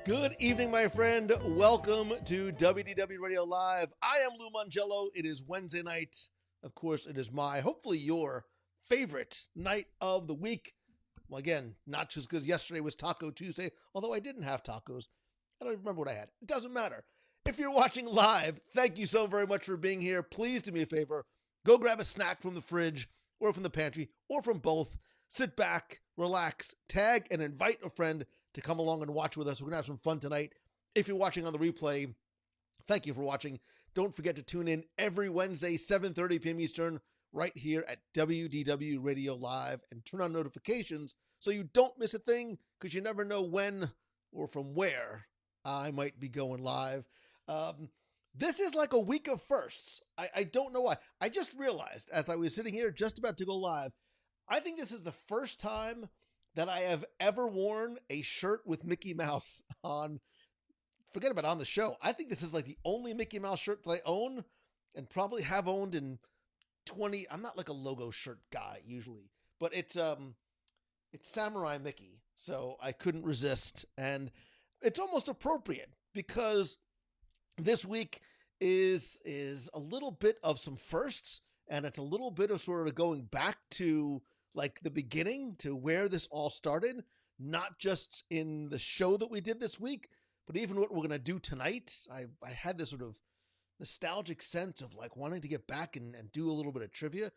Good evening, my friend. Welcome to WDW Radio Live. I am Lou Mangello. It is Wednesday night. Of course, it is hopefully your favorite night of the week. Well, again, not just because yesterday was Taco Tuesday, although I didn't have tacos. I don't even remember what I had. It doesn't matter. If you're watching live, thank you so very much for being here. Please do me a favor. Go grab a snack from the fridge or from the pantry or from both. Sit back, relax, tag, and invite a friend to come along and watch with us. We're going to have some fun tonight. If you're watching on the replay, thank you for watching. Don't forget to tune in every Wednesday, 7:30 p.m. Eastern, right here at WDW Radio Live, and turn on notifications so you don't miss a thing, because you never know when or from where I might be going live. This is like a week of firsts. I don't know why. I just realized as I was sitting here just about to go live, I think this is the first time that I have ever worn a shirt with Mickey Mouse on. Forget about on the show. I think this is like the only Mickey Mouse shirt that I own and probably have owned in 20. I'm not like a logo shirt guy usually, but it's Samurai Mickey. So I couldn't resist. And it's almost appropriate because this week is a little bit of some firsts, and it's a little bit of sort of going back to like the beginning, to where this all started, not just in the show that we did this week, but even what we're going to do tonight. I had this sort of nostalgic sense of like wanting to get back and do a little bit of trivia.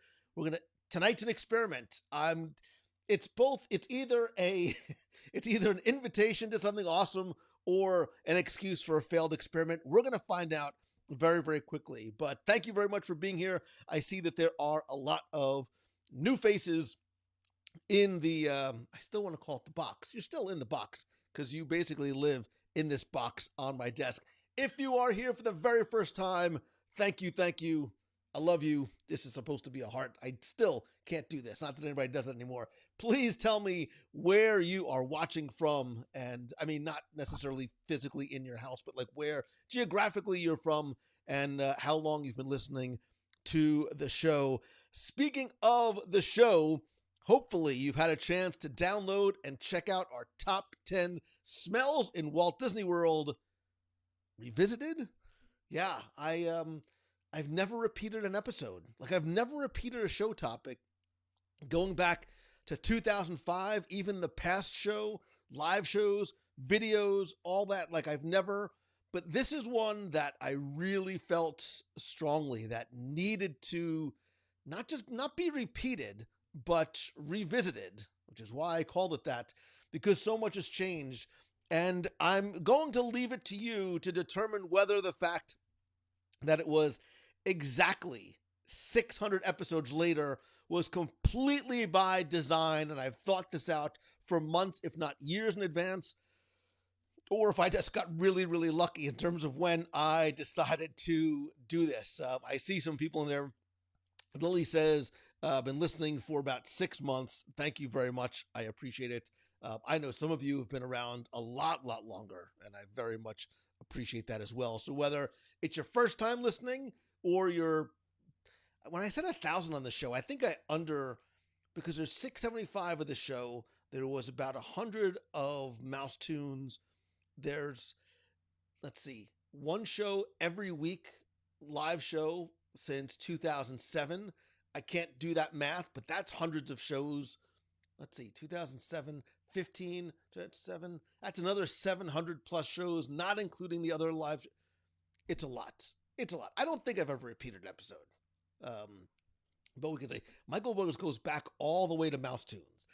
Tonight's an experiment. It's either an invitation to something awesome or an excuse for a failed experiment. We're going to find out very, very quickly. But thank you very much for being here. I see that there are a lot of new faces in the, I still want to call it the box. You're still in the box because you basically live in this box on my desk. If you are here for the very first time, thank you. I love you. This is supposed to be a heart. I still can't do this. Not that anybody does it anymore. Please tell me where you are watching from. And I mean, not necessarily physically in your house, but like where geographically you're from and how long you've been listening to the show. Speaking of the show, hopefully you've had a chance to download and check out our top 10 smells in Walt Disney World revisited. Yeah, I've never repeated an episode. Like I've never repeated a show topic going back to 2005, even the past show, live shows, videos, all that. Like I've never, but this is one that I really felt strongly that needed to not be repeated, but revisited, which is why I called it that, because so much has changed. And I'm going to leave it to you to determine whether the fact that it was exactly 600 episodes later was completely by design, and I've thought this out for months, if not years in advance, or if I just got really, really lucky in terms of when I decided to do this. I see some people in there. Lily says, been listening for about 6 months. Thank you very much. I appreciate it. I know some of you have been around a lot longer, and I very much appreciate that as well. So whether it's your first time listening or when I said 1,000 on the show, I think because there's 675 of the show, there was about 100 of Mouse Tunes. There's, let's see, one show every week, live show since 2007. I can't do that math, but that's hundreds of shows. Let's see, 2007, 15, 7. That's another 700 plus shows, not including the other live. It's a lot. I don't think I've ever repeated an episode. But we can say Michael Williams goes back all the way to Mouse Tunes.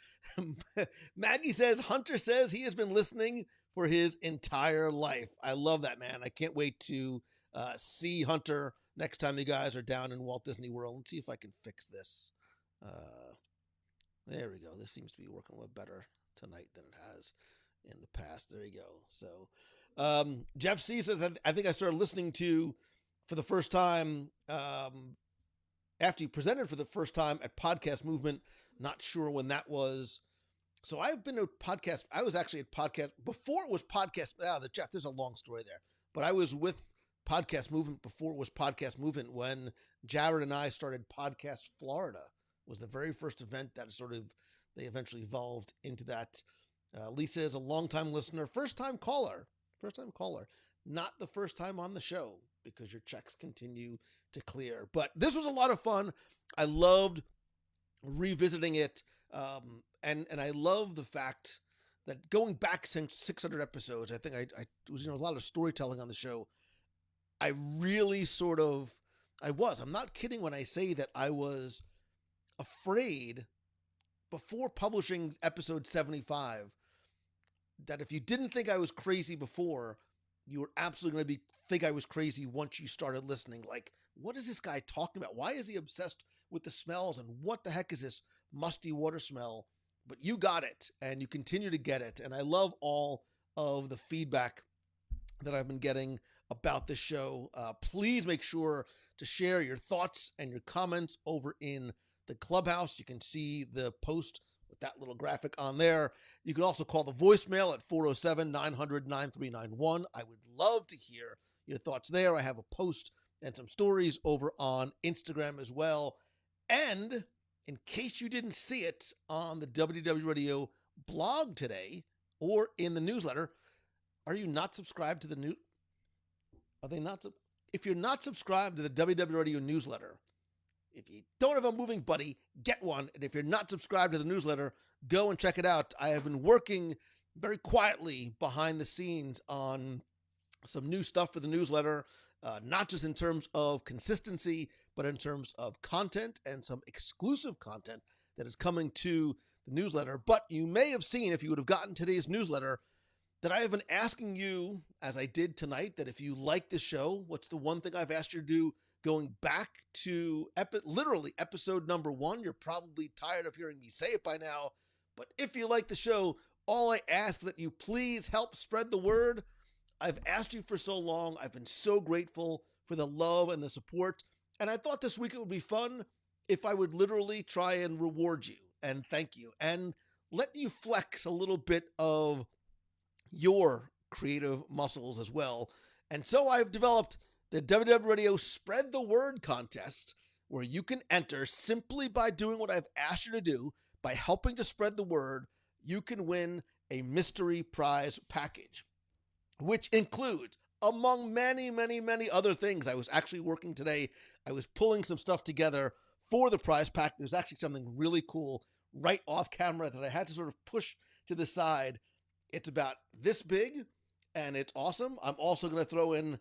Maggie says, Hunter says he has been listening for his entire life. I love that, man. I can't wait to see Hunter next time you guys are down in Walt Disney World. Let's see if I can fix this. There we go. This seems to be working a little better tonight than it has in the past. There you go. So Jeff C says, I think I started listening to for the first time after you presented for the first time at Podcast Movement. Not sure when that was. So I've been to podcast. I was actually at podcast before it was podcast. Jeff, there's a long story there, but I was with Podcast Movement before it was Podcast Movement when Jared and I started Podcast Florida. Was the very first event that they eventually evolved into that. Lisa is a longtime listener, first time caller. first time caller, not the first time on the show, because your checks continue to clear. But this was a lot of fun. I loved revisiting it. And I love the fact that going back since 600 episodes, I think I was, a lot of storytelling on the show. I really I'm not kidding when I say that I was afraid before publishing episode 75 that if you didn't think I was crazy before, you were absolutely going to think I was crazy once you started listening. Like, what is this guy talking about? Why is he obsessed with the smells? And what the heck is this musty water smell? But you got it, and you continue to get it. And I love all of the feedback that I've been getting about this show. Please make sure to share your thoughts and your comments over in the Clubhouse. You can see the post with that little graphic on there. You can also call the voicemail at 407-900-9391. I would love to hear your thoughts there. I have a post and some stories over on Instagram as well. And in case you didn't see it on the WDW Radio blog today or in the newsletter, are you not subscribed to the new? Are they not? If you're not subscribed to the WDW Radio newsletter, if you don't have a moving buddy, get one. And if you're not subscribed to the newsletter, go and check it out. I have been working very quietly behind the scenes on some new stuff for the newsletter, not just in terms of consistency, but in terms of content and some exclusive content that is coming to the newsletter. But you may have seen, if you would have gotten today's newsletter, that I have been asking you, as I did tonight, that if you like the show, what's the one thing I've asked you to do going back to literally episode number 1? You're probably tired of hearing me say it by now, but if you like the show, all I ask is that you please help spread the word. I've asked you for so long. I've been so grateful for the love and the support, and I thought this week it would be fun if I would literally try and reward you and thank you and let you flex a little bit of your creative muscles as well. And so I've developed the WDW Radio Spread the Word contest, where you can enter simply by doing what I've asked you to do. By helping to spread the word, you can win a mystery prize package, which includes, among many, many, many other things. I was actually working today. I was pulling some stuff together for the prize pack. There's actually something really cool right off camera that I had to sort of push to the side. It's about this big, and it's awesome. I'm also going to throw in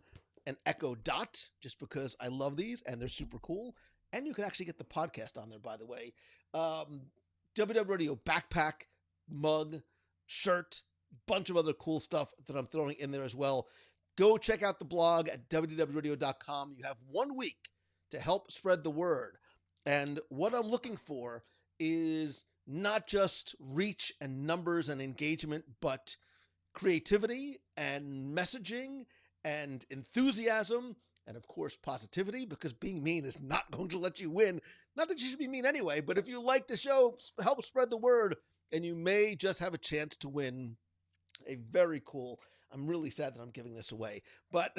an Echo Dot, just because I love these, and they're super cool. And you can actually get the podcast on there, by the way. WW Radio backpack, mug, shirt, bunch of other cool stuff that I'm throwing in there as well. Go check out the blog at WDWradio.com. You have 1 week to help spread the word. And what I'm looking for is not just reach and numbers and engagement, but creativity and messaging and enthusiasm and, of course, positivity, because being mean is not going to let you win. Not that you should be mean anyway, but if you like the show, help spread the word, and you may just have a chance to win a very cool. I'm really sad that I'm giving this away, but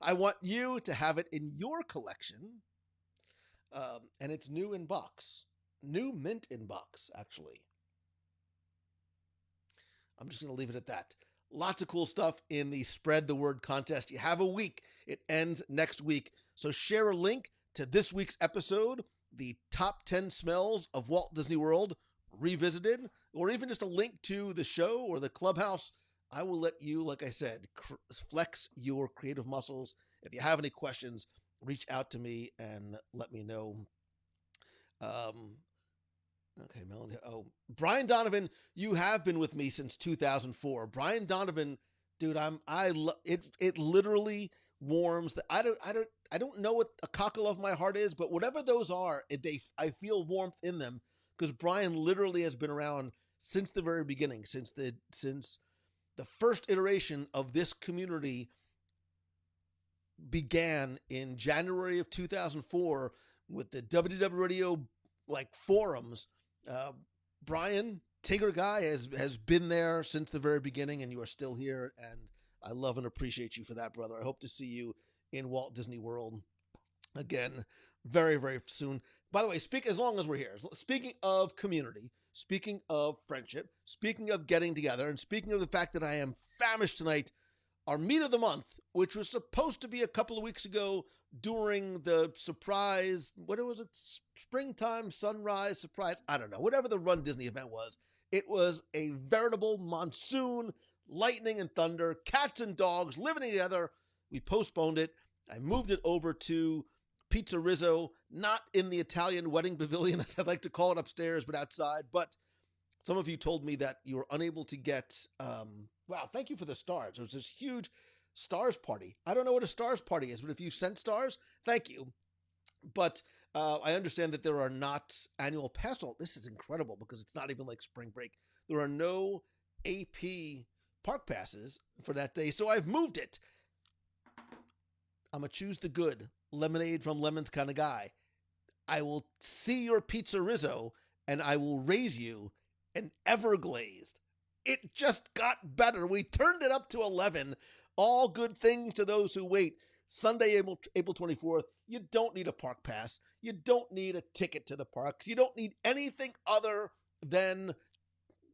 I want you to have it in your collection, and it's new in box. New mint in box, actually. I'm just going to leave it at that. Lots of cool stuff in the Spread the Word contest. You have a week. It ends next week. So share a link to this week's episode, the top 10 smells of Walt Disney World revisited, or even just a link to the show or the Clubhouse. I will let you, like I said, flex your creative muscles. If you have any questions, reach out to me and let me know. Okay, Melanie. Oh, Brian Donovan, you have been with me since 2004. Brian Donovan, dude, it literally warms the, I don't know what a cockle of my heart is, but whatever those are, I feel warmth in them, because Brian literally has been around since the very beginning, since the first iteration of this community began in January of 2004 with the WDW Radio forums. Brian, Tigger Guy, has been there since the very beginning, and you are still here, and I love and appreciate you for that, brother. I hope to see you in Walt Disney World again very, very soon. By the way, as long as we're here, speaking of community, speaking of friendship, speaking of getting together, and speaking of the fact that I am famished tonight our meat of the month, which was supposed to be a couple of weeks ago during the surprise, what was it? Springtime sunrise surprise. I don't know. Whatever the Run Disney event was, it was a veritable monsoon, lightning and thunder, cats and dogs living together. We postponed it. I moved it over to Pizza Rizzo, not in the Italian wedding pavilion, as I'd like to call it, upstairs, but outside. But some of you told me that you were unable to get, wow, thank you for the stars. It was this huge stars party. I don't know what a stars party is, but if you sent stars, thank you. But I understand that there are not annual pass holders. This is incredible because it's not even like spring break. There are no AP park passes for that day, so I've moved it. I'm a choose the good, lemonade from lemons kind of guy. I will see your Pizza Rizzo, and I will raise you an Everglazed. It just got better. We turned it up to 11. All good things to those who wait. Sunday, April 24th, you don't need a park pass. You don't need a ticket to the parks. You don't need anything other than,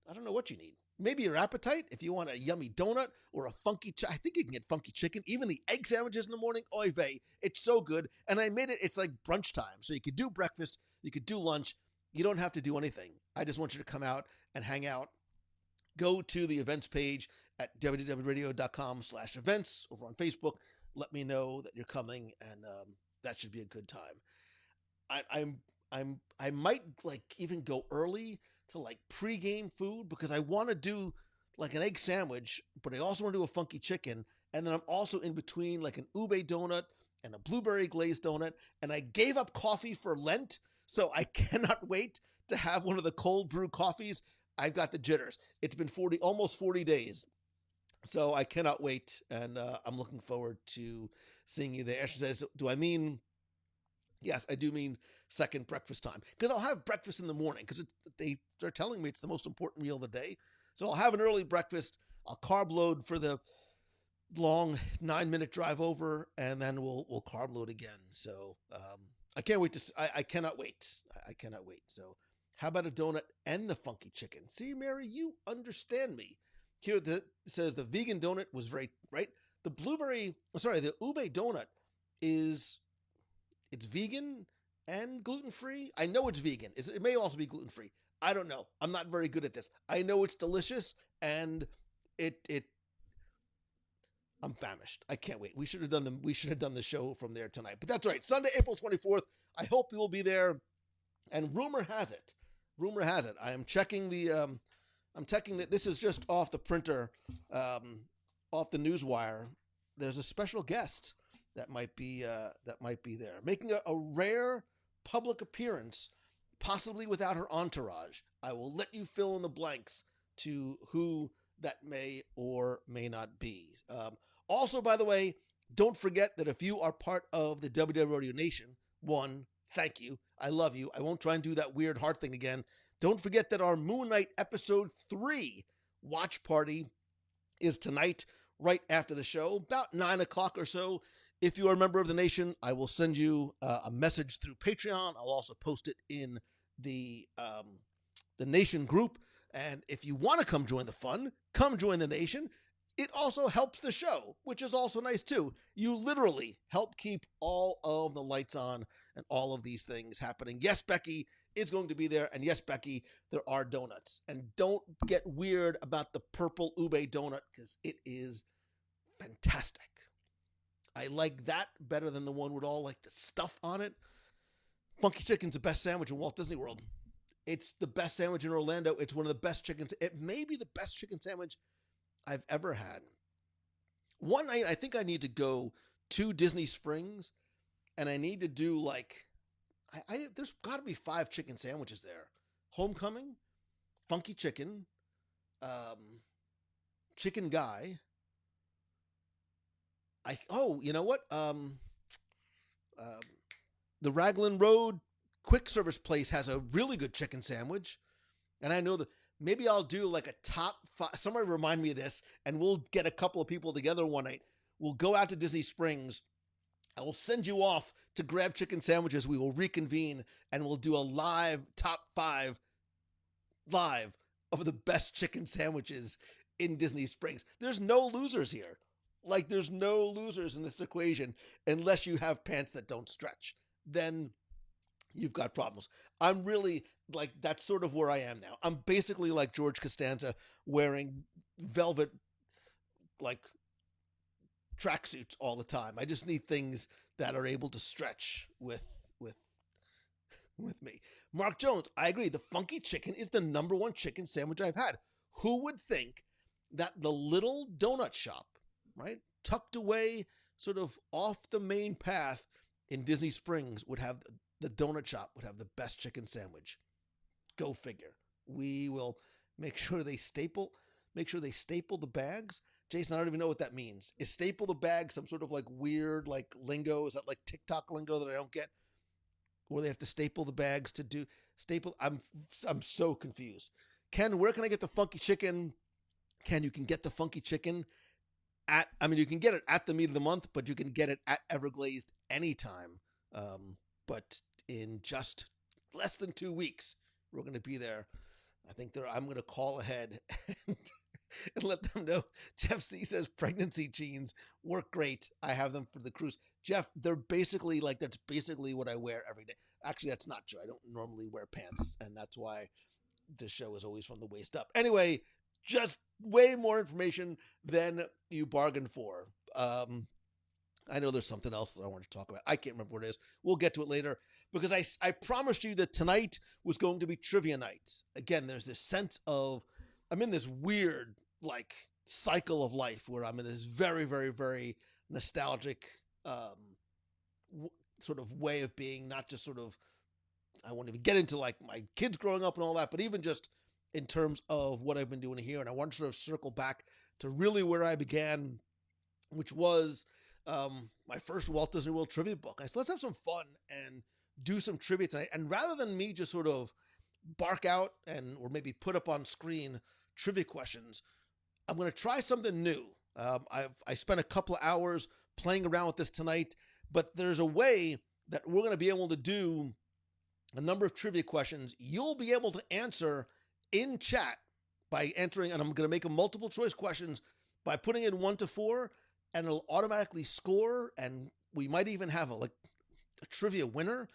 I don't know what you need. Maybe your appetite, if you want a yummy donut or a funky, I think you can get funky chicken. Even the egg sandwiches in the morning, oy vey, it's so good. And I made it, it's like brunch time. So you could do breakfast, you could do lunch. You don't have to do anything. I just want you to come out and hang out. Go to the events page at wdwradio.com/events over on Facebook. Let me know that you're coming, and that should be a good time. I might like even go early to like pregame food because I want to do like an egg sandwich, but I also want to do a funky chicken, and then I'm also in between like an ube donut and a blueberry glazed donut, and I gave up coffee for Lent, so I cannot wait to have one of the cold brew coffees. I've got the jitters. It's been almost 40 days. So I cannot wait, and I'm looking forward to seeing you there. She says, do I mean, yes, I do mean second breakfast time. Because I'll have breakfast in the morning, because they're telling me it's the most important meal of the day. So I'll have an early breakfast. I'll carb load for the long 9-minute drive over, and then we'll carb load again. So I can't wait I cannot wait. I cannot wait. So how about a donut and the funky chicken? See, Mary, you understand me. Here it says the vegan donut was very, right? The ube donut it's vegan and gluten-free. I know it's vegan. It may also be gluten-free. I don't know. I'm not very good at this. I know it's delicious, and I'm famished. I can't wait. We should have done the show from there tonight. But that's right. Sunday, April 24th. I hope you will be there. And rumor has it. I am checking I'm checking that this is just off the printer, off the newswire. There's a special guest that might be there, making a rare public appearance, possibly without her entourage. I will let you fill in the blanks to who that may or may not be. Also, by the way, don't forget that if you are part of the WDW Radio Nation, one, thank you. I love you. I won't try and do that weird heart thing again. Don't forget that our Moon Knight Episode 3 watch party is tonight, right after the show, about 9 o'clock or so. If you are a member of the nation, I will send you a message through Patreon. I'll also post it in the nation group. And if you want to come join the fun, come join the nation. It also helps the show, which is also nice too. You literally help keep all of the lights on and all of these things happening. Yes, Becky is going to be there. And yes, Becky, there are donuts. And don't get weird about the purple ube donut because it is fantastic. I like that better than the one with all like the stuff on it. Funky Chicken's the best sandwich in Walt Disney World. It's the best sandwich in Orlando. It's one of the best chickens. It may be the best chicken sandwich I've ever had. One night, I think I need to go to Disney Springs, and I need to do like, there's got to be 5 chicken sandwiches there. Homecoming, Funky Chicken, Chicken Guy. You know what? The Raglan Road quick service place has a really good chicken sandwich. And I know that maybe I'll do like a top 5. Somebody remind me of this, and we'll get a couple of people together one night. We'll go out to Disney Springs. I will send you off to grab chicken sandwiches. We will reconvene and we'll do a live top 5 live of the best chicken sandwiches in Disney Springs. There's no losers here. Like there's no losers in this equation unless you have pants that don't stretch. Then you've got problems. I'm really like that's sort of where I am now. I'm basically like George Costanza wearing velvet like tracksuits all the time. I just need things that are able to stretch with with me. Mark Jones, I agree. The funky chicken is the number one chicken sandwich I've had. Who would think that the little donut shop, right, tucked away sort of off the main path in Disney Springs would have the donut shop would have the best chicken sandwich? Go figure. We will make sure they staple the bags. Jason, I don't even know what that means. Is staple the bag some sort of like weird like lingo? Is that like TikTok lingo that I don't get? Where they have to staple the bags to do staple? I'm so confused. Ken, where can I get the funky chicken? Ken, you can get the funky chicken you can get it at the meat of the month, but you can get it at Everglazed anytime. But in just less than 2 weeks, we're going to be there. I'm going to call ahead and, and let them know. Jeff C says pregnancy jeans work great. I have them for the cruise. Jeff, that's basically what I wear every day. Actually, that's not true. I don't normally wear pants, and that's why the show is always from the waist up. Anyway, just way more information than you bargained for. I know there's something else that I want to talk about. I can't remember what it is. We'll get to it later because I promised you that tonight was going to be trivia night. Again, there's this sense of I'm in this weird like cycle of life where I'm in this very, very, very nostalgic sort of way of being, not just sort of I won't even get into like my kids growing up and all that, but even just in terms of what I've been doing here. And I want to sort of circle back to really where I began, which was my first Walt Disney World trivia book. I said, let's have some fun and do some trivia tonight. And rather than me just sort of bark out or maybe put up on screen trivia questions, I'm going to try something new. I spent a couple of hours playing around with this tonight, but there's a way that we're going to be able to do a number of trivia questions you'll be able to answer in chat by entering, and I'm going to make them multiple choice questions by putting in 1 to 4, and it'll automatically score, and we might even have a trivia winner.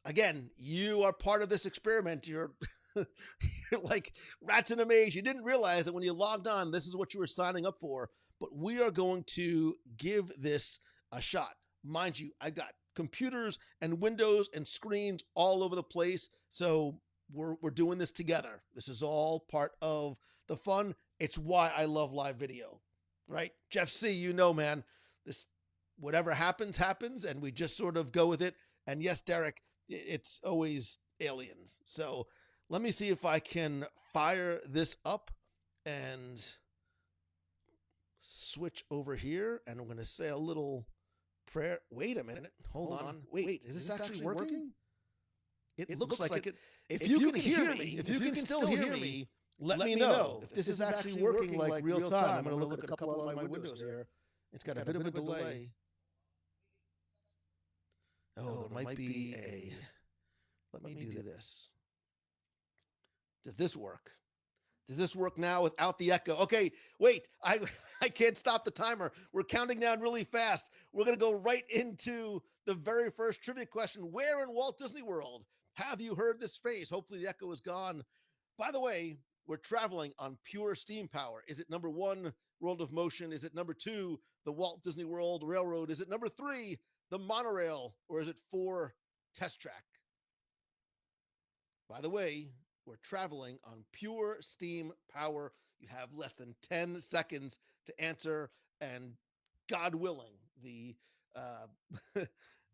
Again, you are part of this experiment. You're you're like rats in a maze. You didn't realize that when you logged on, this is what you were signing up for, but we are going to give this a shot. Mind you, I've got computers and windows and screens all over the place, so we're doing this together. This is all part of the fun. It's why I love live video, right? Jeff C, you know, man, this whatever happens, and we just sort of go with it. And yes, Derek, it's always aliens. So let me see if I can fire this up and switch over here. And I'm going to say a little prayer. Wait a minute. Hold on. Wait, is this actually working? It looks like it. If you can hear me, if you can still hear me, let me know if this is actually working like real time. I'm going to look at a couple of my windows here. It's got a bit of a delay. Oh, there might be a... Let me do this. Does this work? Does this work now without the echo? Okay, wait, I can't stop the timer. We're counting down really fast. We're going to go right into the very first trivia question. Where in Walt Disney World have you heard this phrase? Hopefully the echo is gone. By the way, we're traveling on pure steam power. Is it number 1, World of Motion? Is it number 2, the Walt Disney World Railroad? Is it number 3, the monorail? Or is it 4, Test Track? By the way, we're traveling on pure steam power. You have less than 10 seconds to answer, and God willing, the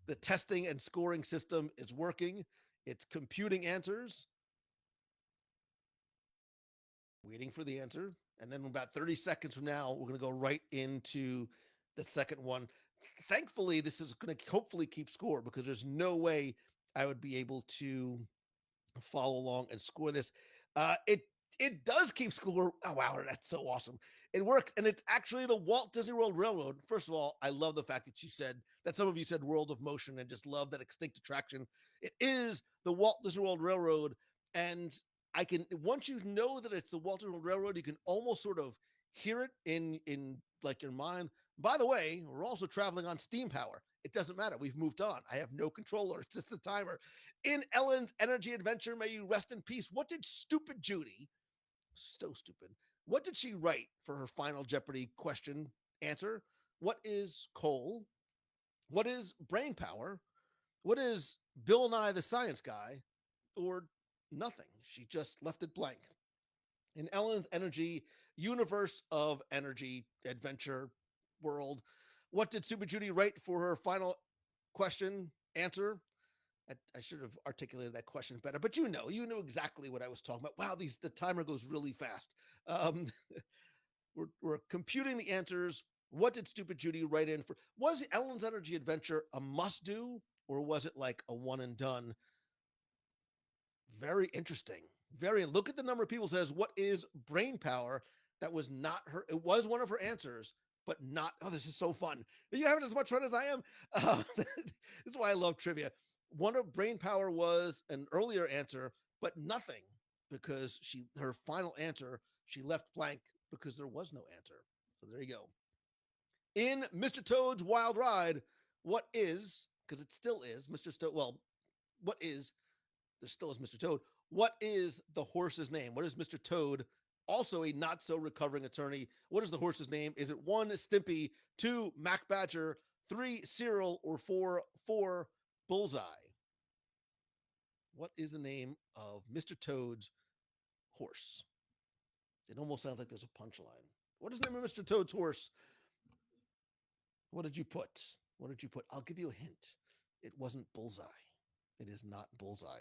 the testing and scoring system is working. It's computing answers, waiting for the answer, and then about 30 seconds from now, we're going to go right into the second one. Thankfully, this is going to hopefully keep score because there's no way I would be able to follow along and score this. It does keep score. Oh wow, that's so awesome. It works, and it's actually the Walt Disney World Railroad. First of all, I love the fact that you said that some of you said World of Motion and just love that extinct attraction. It is the Walt Disney World Railroad, and I can once you know that it's the Walt Disney World Railroad, you can almost sort of hear it in like your mind. By the way, we're also traveling on steam power. It doesn't matter. We've moved on. I have no controller. It's just the timer. In Ellen's energy adventure, may you rest in peace. What did stupid Judy, so stupid, what did she write for her final Jeopardy question answer? What is coal? What is brain power? What is Bill Nye the Science Guy? Or nothing. She just left it blank. In Ellen's energy universe of energy adventure world, what did Super Judy write for her final question answer? I should have articulated that question better, but you knew exactly what I was talking about. Wow, the timer goes really fast. Um, we're computing the answers. What did Stupid Judy write in for? Was Ellen's Energy Adventure a must do, or was it like a one and done? Very interesting. Very. Look at the number of people says what is brain power. That was not her. It was one of her answers, but not. Oh, this is so fun. Are you having as much fun as I am? This is why I love trivia. One of brain power was an earlier answer, but nothing because her final answer she left blank because there was no answer. So there you go. In Mr. Toad's Wild Ride, what is, because it still is Mr. Toad, well, what is, there still is Mr. Toad, what is the horse's name? What is Mr. Toad, also a not so recovering attorney? What is the horse's name? Is it one, Stimpy, two, Mac Badger, three, Cyril, or four, Bullseye? What is the name of Mr. Toad's horse? It almost sounds like there's a punchline. What is the name of Mr. Toad's horse? What did you put? What did you put? I'll give you a hint. It wasn't Bullseye. It is not Bullseye.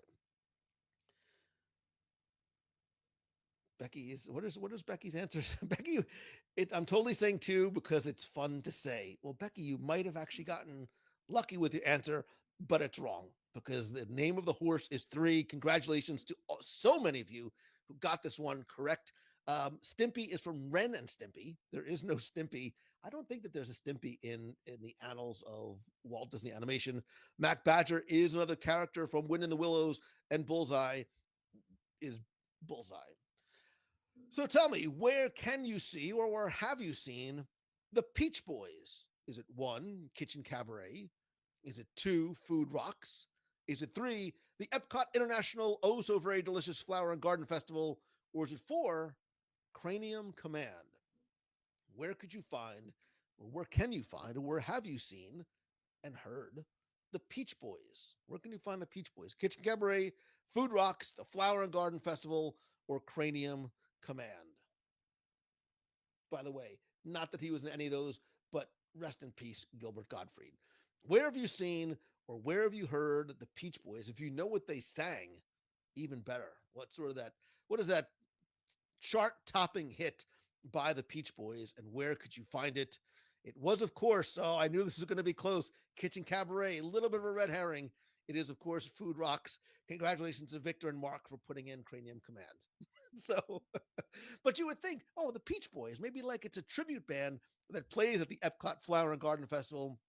Becky is what is Becky's answer? Becky, I'm totally saying two because it's fun to say. Well, Becky, you might have actually gotten lucky with your answer, but it's wrong because the name of the horse is three. Congratulations to so many of you who got this one correct. Stimpy is from Ren and Stimpy. There is no Stimpy. I don't think that there's a Stimpy in the annals of Walt Disney Animation. Mac Badger is another character from Wind in the Willows, and Bullseye is Bullseye. So tell me, where can you see or where have you seen the Peach Boys? Is it one, Kitchen Cabaret? Is it two, Food Rocks? Is it three, the Epcot International Oh So Very Delicious Flower and Garden Festival? Or is it four, Cranium Command? Where could you find, or where can you find, or where have you seen and heard the Peach Boys? Where can you find the Peach Boys? Kitchen Cabaret, Food Rocks, the Flower and Garden Festival, or Cranium Command? By the way, not that he was in any of those, but rest in peace, Gilbert Gottfried. Where have you seen or where have you heard the Peach Boys? If you know what they sang, even better. What is that chart topping hit by the Peach Boys and where could you find it? It was, of course, oh, I knew this was going to be close. Kitchen Cabaret, a little bit of a red herring. It is, of course, Food Rocks. Congratulations to Victor and Mark for putting in Cranium Command. So, but you would think, oh, the Peach Boys, maybe like it's a tribute band that plays at the Epcot Flower and Garden Festival.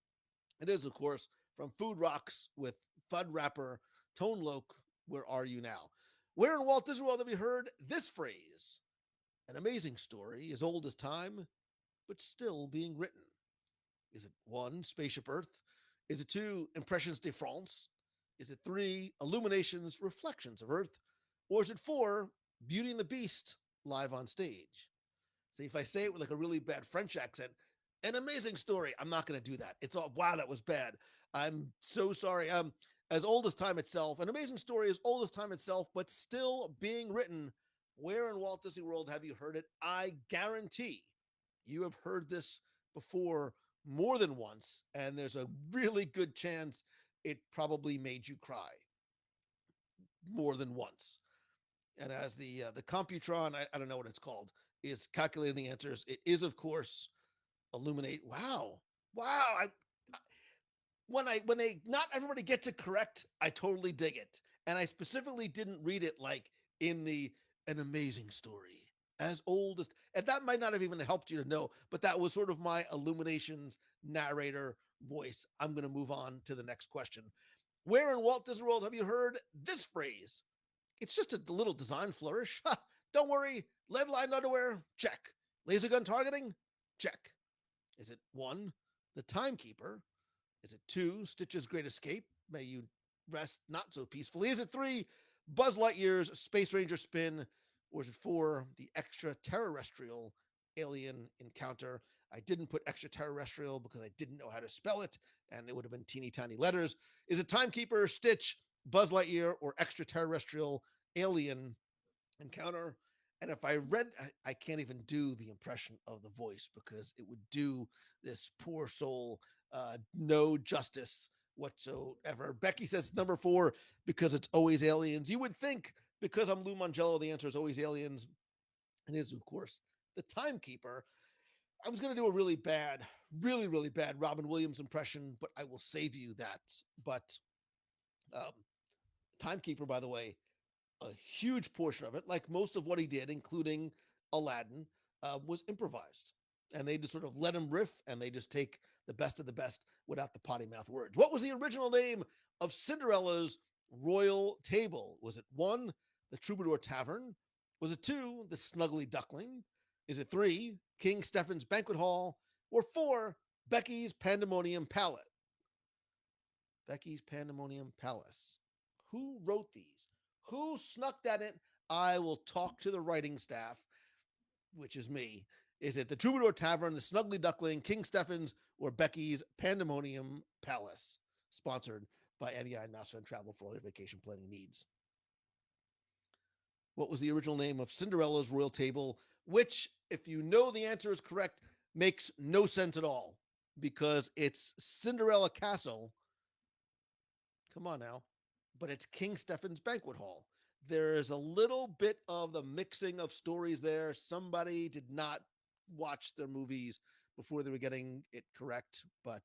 It is, of course, from Food Rocks with Fudd rapper Tone Loc. Where are you now? Where in Walt Disney World have you heard this phrase? An amazing story, as old as time, but still being written. Is it one, Spaceship Earth? Is it two, Impressions de France? Is it three, Illuminations, Reflections of Earth? Or is it four, Beauty and the Beast, live on stage? See, if I say it with like a really bad French accent, an amazing story. I'm not going to do that. It's all, wow, that was bad. I'm so sorry. As old as time itself, an amazing story as old as time itself, but still being written. Where in Walt Disney World have you heard it? I guarantee you have heard this before more than once, and there's a really good chance it probably made you cry more than once. And as the Computron, I don't know what it's called, is calculating the answers, it is of course Illuminate. Wow, wow! When they not everybody gets it correct, I totally dig it. And I specifically didn't read it like in the an amazing story as old as, and that might not have even helped you to know, but that was sort of my Illuminations narrator voice. I'm going to move on to the next question. Where in Walt Disney World have you heard this phrase? It's just a little design flourish. Ha, don't worry, lead lined underwear, check. Laser gun targeting? Check. Is it one, the timekeeper? Is it two, Stitch's Great Escape? May you rest not so peacefully. Is it three, Buzz Lightyear's Space Ranger spin? Or is it four, the extraterrestrial alien encounter? I didn't put extraterrestrial because I didn't know how to spell it, and it would have been teeny tiny letters. Is it Timekeeper, Stitch, Buzz Lightyear, or extraterrestrial alien encounter? And if I read, I can't even do the impression of the voice because it would do this poor soul no justice whatsoever. Becky says number four because it's always aliens. You would think because I'm Lou Mangello, the answer is always aliens. And it is, of course, the timekeeper. I was going to do a really bad, really, really bad Robin Williams impression, but I will save you that. But um, timekeeper, by the way, a huge portion of it, like most of what he did, including Aladdin, was improvised. And they just sort of let him riff and they just take the best of the best without the potty mouth words. What was the original name of Cinderella's royal table? Was it one, the Troubadour Tavern? Was it two, the Snuggly Duckling? Is it three, King Stephen's Banquet Hall? Or four, Becky's Pandemonium Palace? Becky's Pandemonium Palace. Who wrote these? Who snuck that in? I will talk to the writing staff, which is me. Is it the Troubadour Tavern, the Snuggly Duckling, King Stephen's, or Becky's Pandemonium Palace? Sponsored by MEI NASA and Travel for all your vacation planning needs. What was the original name of Cinderella's royal table? Which, if you know the answer is correct, makes no sense at all because it's Cinderella Castle. Come on now. But it's King Stephen's Banquet Hall. There is a little bit of the mixing of stories there. Somebody did not watch their movies before they were getting it correct. But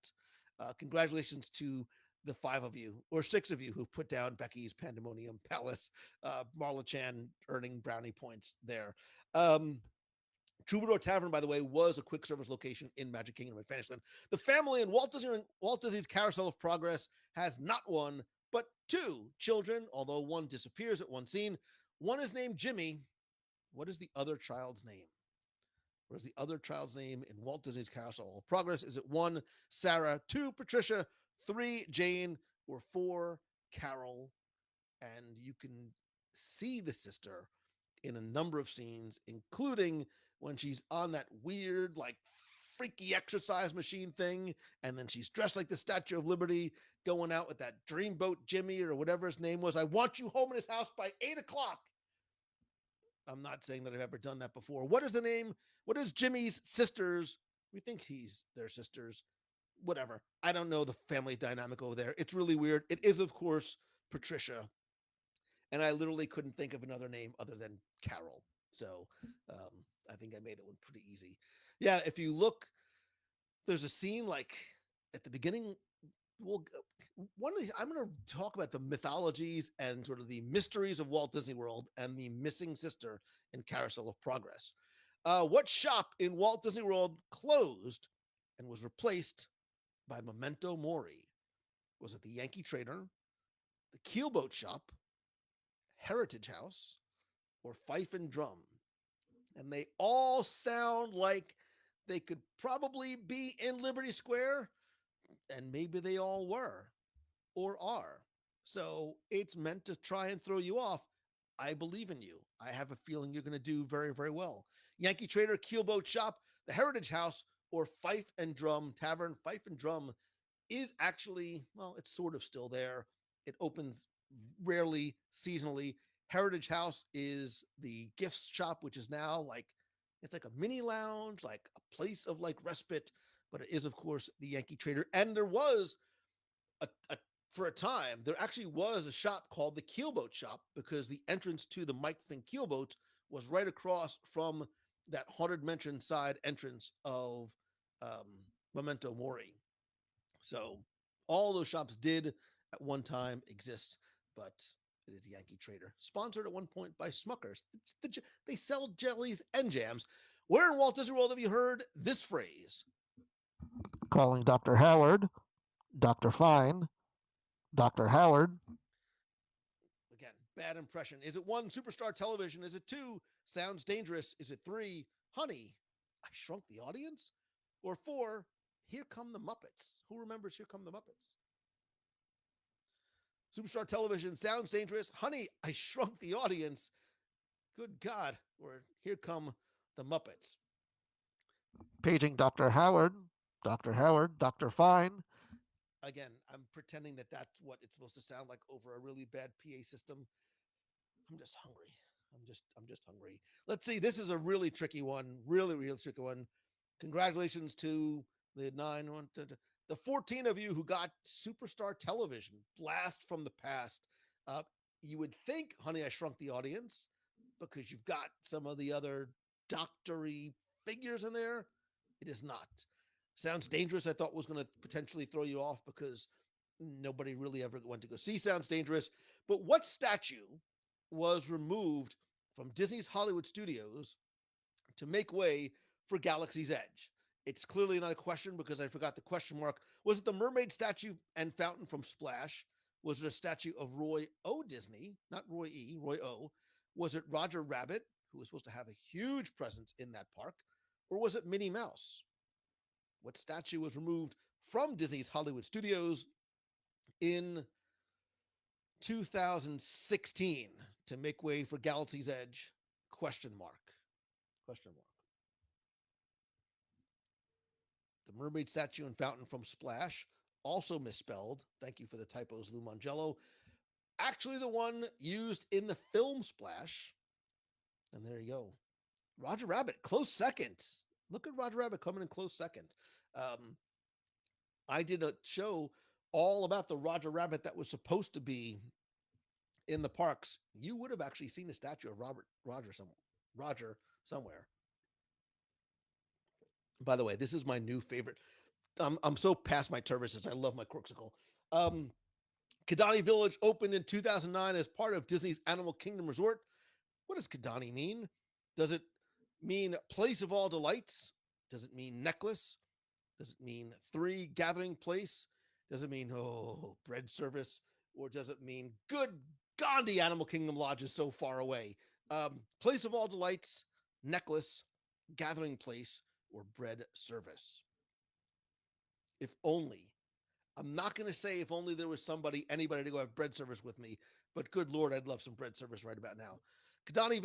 congratulations to the five of you or six of you who put down Becky's Pandemonium Palace. Marla Chan earning brownie points there. Troubadour Tavern, by the way, was a quick service location in Magic Kingdom and Fantasyland. The family in Walt Disney's Carousel of Progress has not one, but two children, although one disappears at one scene. One is named Jimmy. What is the other child's name? What is the other child's name in Walt Disney's Carousel of Progress? Is it one, Sarah, two, Patricia, three, Jane, or four, Carol? And you can see the sister in a number of scenes, including when she's on that weird, like, freaky exercise machine thing, and then she's dressed like the Statue of Liberty, going out with that dreamboat Jimmy or whatever his name was. I want you home in his house by 8 o'clock. I'm not saying that I've ever done that before. What is the name? What is Jimmy's sisters? We think he's their sisters. Whatever. I don't know the family dynamic over there. It's really weird. It is, of course, Patricia. And I literally couldn't think of another name other than Carol. So I think I made that one pretty easy. Yeah, if you look, there's a scene like at the beginning. Well, one of these, I'm going to talk about the mythologies and sort of the mysteries of Walt Disney World and the missing sister in Carousel of Progress. What shop in Walt Disney World closed and was replaced by Memento Mori? Was it the Yankee Trader, the Keelboat Shop, Heritage House, or Fife and Drum? And they all sound like they could probably be in Liberty Square, and maybe they all were or are. So it's meant to try and throw you off. I believe in you. I have a feeling you're going to do very, very well. Yankee Trader, Keelboat Shop, the Heritage House, or Fife and Drum Tavern. Fife and Drum is actually, well, it's sort of still there. It opens rarely, seasonally. Heritage House is the gifts shop, which is now like, it's like a mini lounge, like a place of like respite, but it is, of course, the Yankee Trader. And there was for a time, there actually was a shop called the Keelboat Shop because the entrance to the Mike Fink Keelboat was right across from that Haunted Mansion side entrance of um, Memento Mori. So all those shops did at one time exist, but it is the Yankee Trader. Sponsored at one point by Smuckers. They sell jellies and jams. Where in Walt Disney World have you heard this phrase? Calling Dr. Howard, Dr. Fine, Dr. Howard. Again, bad impression. Is it one, Superstar Television? Is it two, Sounds Dangerous? Is it three, Honey? I Shrunk the Audience? Or 4, Here Come the Muppets? Who remembers Here Come the Muppets? Superstar Television, Sounds Dangerous, Honey, I Shrunk the Audience, Good God, or Here Come the Muppets. Paging Dr. Howard. Dr. Howard. Dr. Fine. Again, I'm pretending that that's what it's supposed to sound like over a really bad PA system. I'm just hungry. I'm just hungry. Let's see. This is a really tricky one. Really tricky one. Congratulations to the 14 of you who got Superstar Television Blast from the Past. Uh, you would think, Honey, I Shrunk the Audience, because you've got some of the other doctory figures in there. It is not. Sounds Dangerous, I thought was going to potentially throw you off because nobody really ever went to go see Sounds Dangerous. But what statue was removed from Disney's Hollywood Studios to make way for Galaxy's Edge? It's clearly not a question because I forgot the question mark. Was it the mermaid statue and fountain from Splash? Was it a statue of Roy O. Disney, not Roy E., Roy O.? Was it Roger Rabbit, who was supposed to have a huge presence in that park? Or was it Minnie Mouse? What statue was removed from Disney's Hollywood Studios in 2016 to make way for Galaxy's Edge? Question mark. Question mark. The mermaid statue and fountain from Splash, also misspelled. Thank you for the typos, Lou Mangello. Actually, the one used in the film Splash. And there you go. Roger Rabbit, close second. Look at Roger Rabbit coming in close second. I did a show all about the Roger Rabbit that was supposed to be in the parks. You would have actually seen a statue of Roger somewhere. By the way, this is my new favorite. I'm so past my turbuses. I love my Crooksicle. Kidani Village opened in 2009 as part of Disney's Animal Kingdom Resort. What does Kidani mean? Does it mean place of all delights? Does it mean necklace? Does it mean 3 gathering place? Does it mean, bread service? Or does it mean good Gandhi Animal Kingdom Lodge is so far away? Place of all delights, necklace, gathering place, or bread service? If only. I'm not going to say if only there was anybody to go have bread service with me, but good Lord, I'd love some bread service right about now. Kidani,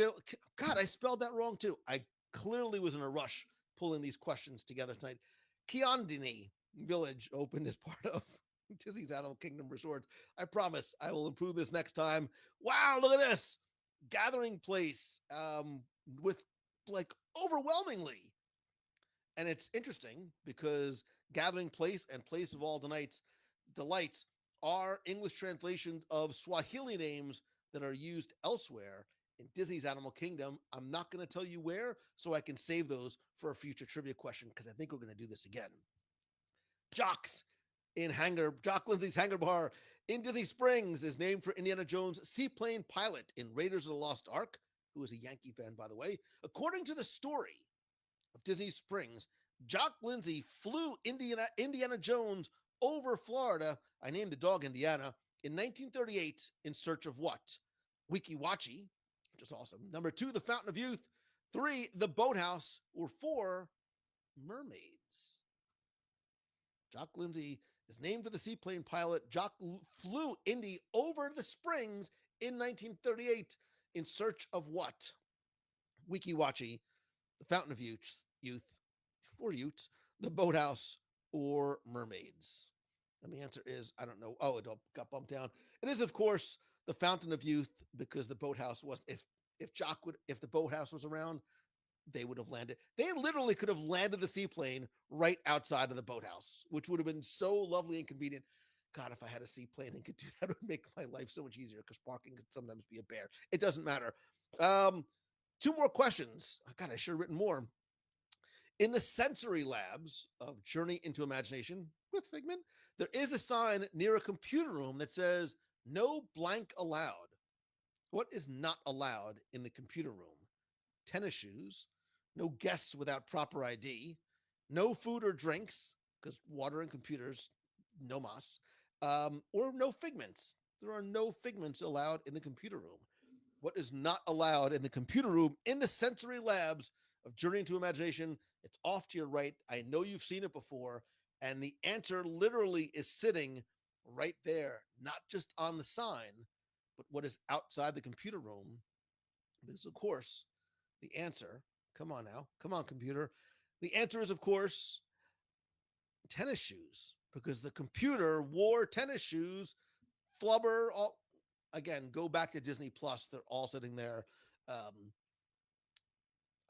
God, I spelled that wrong too. I clearly was in a rush pulling these questions together tonight. Kiandini Village opened as part of Disney's Animal Kingdom Resort. I promise I will improve this next time. Wow, look at this. Gathering place with like overwhelmingly. And it's interesting because gathering place and place of all delights are English translations of Swahili names that are used elsewhere in Disney's Animal Kingdom. I'm not going to tell you where, so I can save those for a future trivia question because I think we're going to do this again. Jock Lindsay's Hangar Bar in Disney Springs is named for Indiana Jones' seaplane pilot in Raiders of the Lost Ark, who is a Yankee fan, by the way. According to the story of Disney Springs, Jock Lindsay flew Indiana Jones over Florida. I named the dog Indiana in 1938 in search of what? Weeki Wachee, which is awesome. Number 2, the Fountain of Youth. 3, the Boathouse. Or 4, mermaids. Jock Lindsay is named for the seaplane pilot. Jock flew Indy over the Springs in 1938 in search of what? Weeki Wachee, the Fountain of Youth, or Utes, the Boathouse, or mermaids. And the answer is, I don't know. Oh, it got bumped down. It is, of course, the Fountain of Youth, because the boathouse was, if the boathouse was around, they would have landed. They literally could have landed the seaplane right outside of the boathouse, which would have been so lovely and convenient. God, if I had a seaplane and could do that, it would make my life so much easier because parking could sometimes be a bear. It doesn't matter. 2 more questions. God, I should have written more. In the sensory labs of Journey into Imagination with Figment, there is a sign near a computer room that says, no blank allowed. What is not allowed in the computer room? Tennis shoes, no guests without proper ID, no food or drinks, because water and computers, no mas, or no figments. There are no figments allowed in the computer room. What is not allowed in the computer room in the sensory labs of Journey into Imagination It's off to your right. I know you've seen it before. And the answer literally is sitting right there, not just on the sign, but what is outside the computer room. Because, of course, the answer, come on now, come on, computer. The answer is, of course, tennis shoes, because the computer wore tennis shoes. Flubber, all again, go back to Disney Plus. They're all sitting there. Um,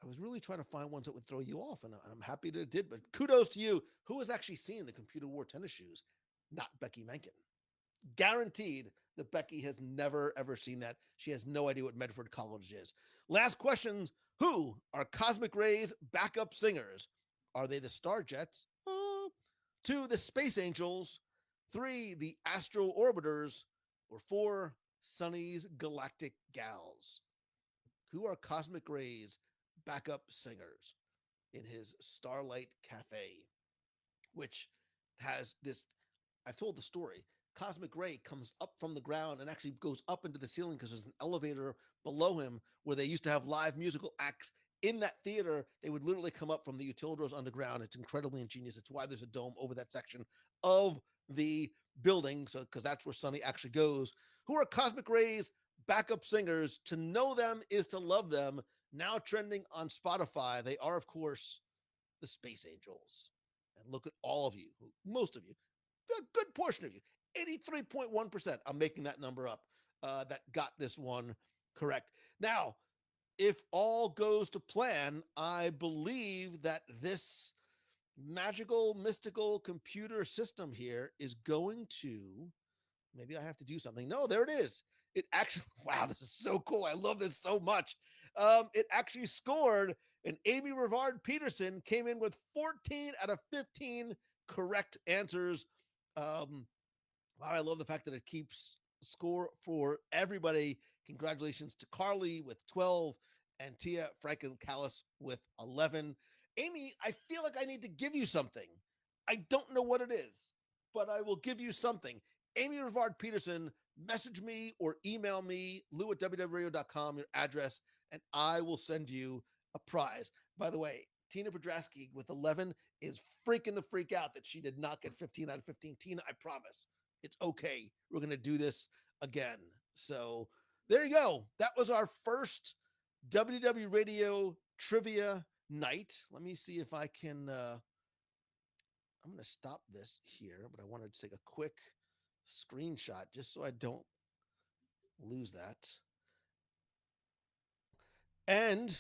I was really trying to find ones that would throw you off, and I'm happy that it did. But kudos to you. Who has actually seen the computer wore tennis shoes? Not Becky Menken. Guaranteed that Becky has never ever seen that. She has no idea what Medford College is. Last questions. Who are Cosmic Ray's backup singers? Are they the Star Jets? 2, the Space Angels. 3, the Astro Orbiters. Or 4, Sunny's Galactic Gals. Who are Cosmic Ray's backup singers in his Starlight Cafe, which has this. I've told the story. Cosmic Ray comes up from the ground and actually goes up into the ceiling because there's an elevator below him where they used to have live musical acts in that theater. They would literally come up from the Utilidors underground. It's incredibly ingenious. It's why there's a dome over that section of the building, so because that's where Sunny actually goes. Who are Cosmic Ray's backup singers? To know them is to love them. Now trending on Spotify. They are, of course, the Space Angels. And look at all of you, most of you, a good portion of you, 83.1%. I'm making that number up. That got this one correct. Now, if all goes to plan, I believe that this magical, mystical computer system here is going to. Maybe I have to do something. No, there it is. It actually, wow, this is so cool. I love this so much. It actually scored, and Amy Rivard Peterson came in with 14 out of 15 correct answers. Wow, I love the fact that it keeps score for everybody. Congratulations to Carly with 12 and Tia Franken-Callis with 11. Amy, I feel like I need to give you something. I don't know what it is, but I will give you something. Amy Rivard Peterson, message me or email me, lou at www.radio.com, your address, and I will send you a prize. By the way, Tina Podrasky with 11 is freaking the freak out that she did not get 15 out of 15. Tina, I promise. It's okay. We're going to do this again. So there you go. That was our first WDW Radio trivia night. Let me see if I can. I'm going to stop this here, but I wanted to take a quick screenshot just so I don't lose that. And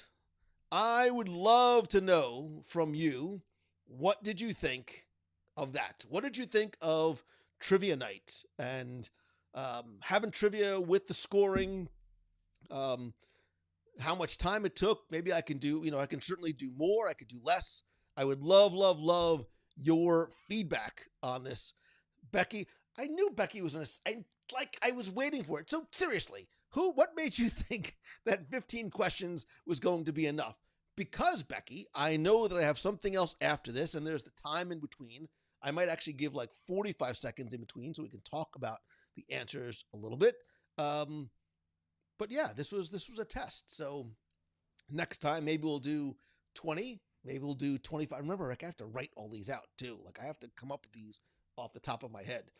I would love to know from you, what did you think of that? What did you think of trivia night and having trivia with the scoring? How much time it took? Maybe I can do, I can certainly do more. I could do less. I would love, love, love your feedback on this. Becky, I knew Becky was going to, I was waiting for it. So seriously, what made you think that 15 questions was going to be enough? Because, Becky, I know that I have something else after this, and there's the time in between. I might actually give like 45 seconds in between so we can talk about the answers a little bit. But yeah, this was a test. So next time, maybe we'll do 20. Maybe we'll do 25. Remember, Rick, I have to write all these out too. Like I have to come up with these off the top of my head.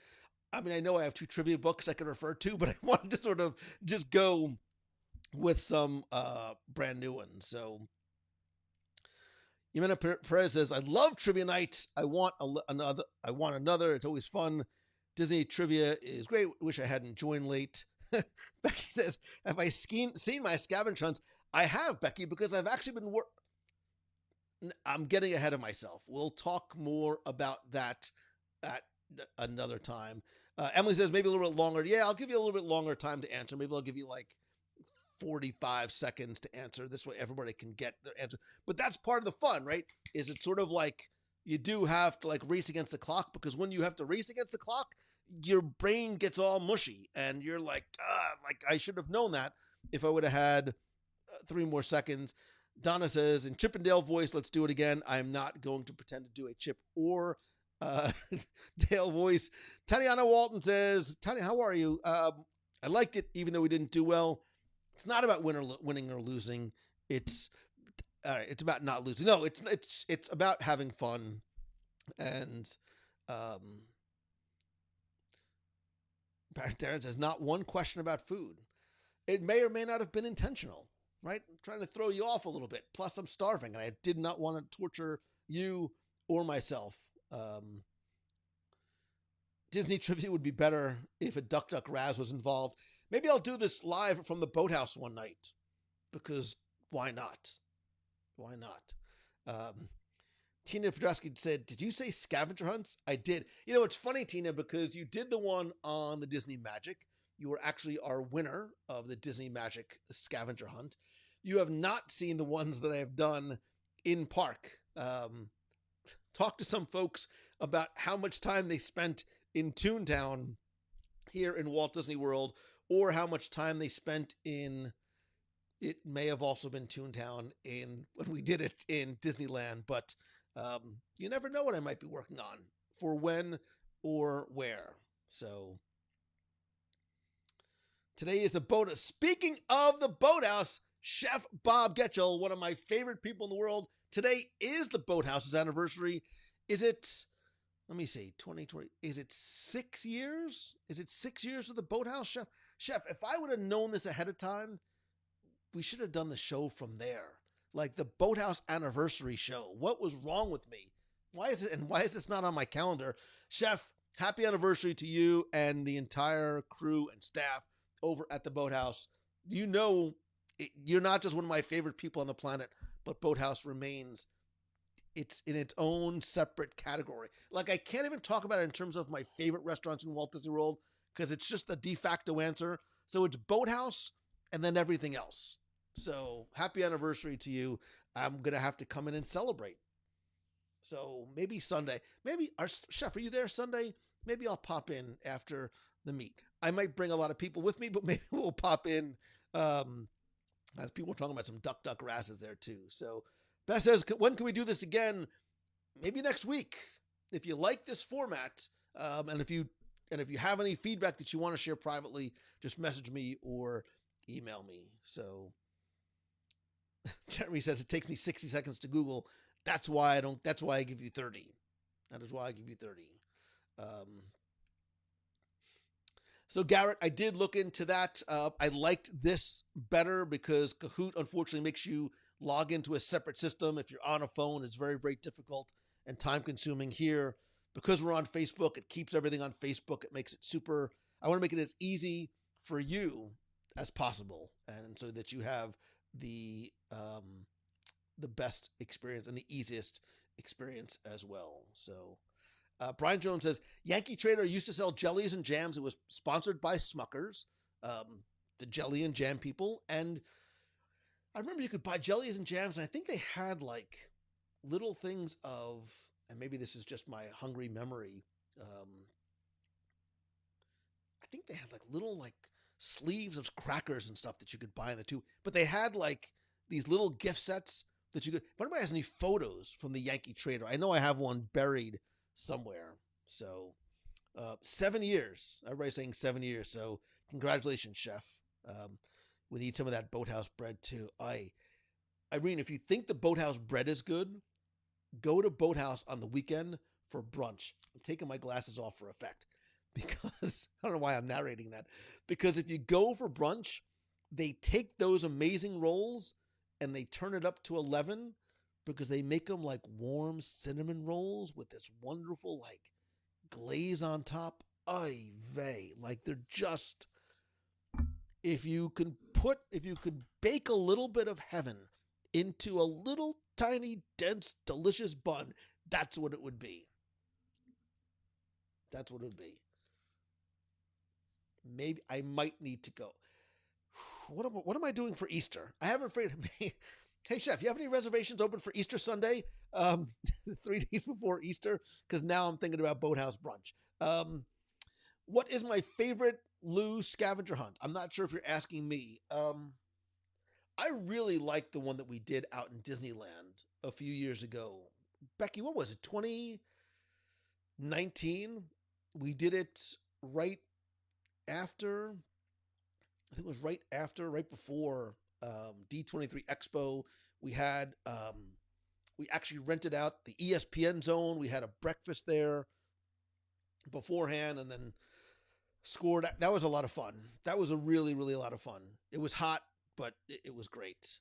I mean, I know I have 2 trivia books I can refer to, but I wanted to sort of just go with some brand new ones. So Jimena Perez says, "I love trivia night. I want another. I want another. It's always fun. Disney trivia is great. Wish I hadn't joined late." Becky says, "Have I seen my scavenger hunts?" I have, Becky, because I've actually been I'm getting ahead of myself. We'll talk more about that at another time. Emily says maybe a little bit longer. Yeah, I'll give you a little bit longer time to answer. Maybe I'll give you like 45 seconds to answer. This way everybody can get their answer. But that's part of the fun, right? Is it sort of like you do have to like race against the clock, because when you have to race against the clock, your brain gets all mushy and you're like I should have known that if I would have had 3 more seconds. Donna says, in Chippendale voice, let's do it again. I'm not going to pretend to do a Chip or Dale voice. Tatiana Walton says, Tanya, how are you? I liked it, even though we didn't do well. It's not about winning or losing. It's all right, it's about not losing. No, it's about having fun, and um, Darren says not one question about food. It may or may not have been intentional, right? I'm trying to throw you off a little bit. Plus, I'm starving, and I did not want to torture you or myself. Um, Disney trivia would be better if a Duck Duck Raz was involved. Maybe I'll do this live from the boathouse one night because why not? Why not? Um, Tina Podrosky said, "Did you say scavenger hunts?" I did. You know, it's funny, Tina, because you did the one on the Disney Magic. You were actually our winner of the Disney Magic scavenger hunt. You have not seen the ones that I have done in park. Talk to some folks about how much time they spent in Toontown here in Walt Disney World, or how much time they spent in. It may have also been Toontown in when we did it in Disneyland, but you never know what I might be working on for when or where. So today is the boathouse. Speaking of the boathouse, Chef Bob Getchell, one of my favorite people in the world. Today is the boathouse's anniversary. Is it? Let me see. 2020. Is it 6 years? Is it 6 years of the boathouse, Chef? Chef, if I would have known this ahead of time, we should have done the show from there. Like the boathouse anniversary show. What was wrong with me? Why is this not on my calendar? Chef, happy anniversary to you and the entire crew and staff over at the boathouse. You know, you're not just one of my favorite people on the planet, but Boathouse remains, it's in its own separate category. Like I can't even talk about it in terms of my favorite restaurants in Walt Disney World because it's just the de facto answer. So it's Boathouse and then everything else. So happy anniversary to you. I'm going to have to come in and celebrate. So maybe Sunday, maybe our chef, are you there Sunday? Maybe I'll pop in after the meet. I might bring a lot of people with me, but maybe we'll pop in as people are talking about some duck duck grasses there too. So Beth says, when can we do this again? Maybe next week. If you like this format, and if you have any feedback that you want to share privately, just message me or email me. So Jeremy says it takes me 60 seconds to Google. That's why I give you 30. That is why I give you 30. So Garrett, I did look into that. I liked this better because Kahoot unfortunately makes you log into a separate system. If you're on a phone, it's very, very difficult and time consuming. Here, because we're on Facebook, it keeps everything on Facebook. It makes it super. I want to make it as easy for you as possible, and so that you have the best experience and the easiest experience as well. So Brian Jones says, Yankee Trader used to sell jellies and jams. It was sponsored by Smuckers, the jelly and jam people. And I remember you could buy jellies and jams, and I think they had like little things of, and maybe this is just my hungry memory. I think they had like little like sleeves of crackers and stuff that you could buy in the tube, but they had like these little gift sets that you could. If anybody has any photos from the Yankee Trader, I know I have one buried somewhere. So 7 years. Everybody's saying 7 years. So congratulations, chef. We need some of that boathouse bread too. Irene, if you think the boathouse bread is good, go to Boathouse on the weekend for brunch. I'm taking my glasses off for effect because I don't know why I'm narrating that. Because if you go for brunch, they take those amazing rolls and they turn it up to 11 because they make them like warm cinnamon rolls with this wonderful like glaze on top. Ay vey. Like they're just, if you could bake a little bit of heaven into a little tiny, dense, delicious bun, that's what it would be. That's what it would be. Maybe I might need to go. What am I doing for Easter? I haven't figured. Hey chef, you have any reservations open for Easter Sunday? 3 days before Easter, because now I'm thinking about Boathouse brunch. What is my favorite Lou scavenger hunt? I'm not sure if you're asking me. I really like the one that we did out in Disneyland a few years ago. Becky, what was it? 2019? We did it right after. I think it was right before D23 Expo. We actually rented out the ESPN zone. We had a breakfast there beforehand, and then scored. That was a lot of fun. That was a really, really a lot of fun. It was hot, but it was great.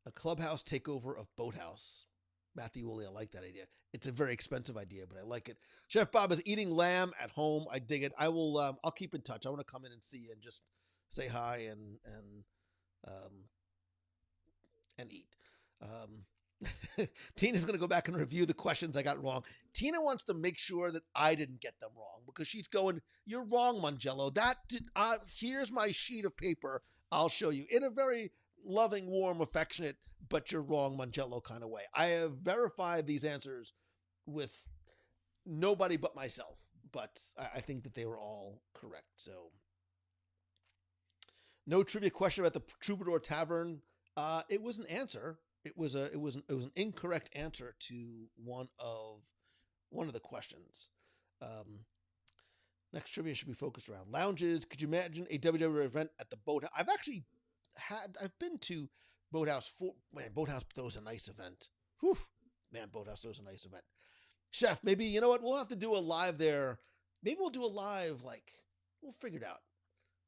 A clubhouse takeover of Boathouse. Matthew Woolley, I like that idea. It's a very expensive idea, but I like it. Chef Bob is eating lamb at home. I dig it. I will. I'll keep in touch. I want to come in and see you and just say hi and eat. Tina's going to go back and review the questions I got wrong. Tina wants to make sure that I didn't get them wrong because she's going, "You're wrong, Mangello. Here's my sheet of paper. I'll show you," in a very loving, warm, affectionate, but you're wrong, Mangello kind of way. I have verified these answers with nobody but myself, but I think that they were all correct. So, no trivia question about the Troubadour Tavern. It was an answer. It was an incorrect answer to one of the questions. Next trivia should be focused around lounges. Could you imagine a WDW event at the Boathouse? I've been to Boathouse. Boathouse throws a nice event. Whew, man, Boathouse throws a nice event. Chef, maybe, you know what? We'll have to do a live there. Maybe we'll do a live, we'll figure it out.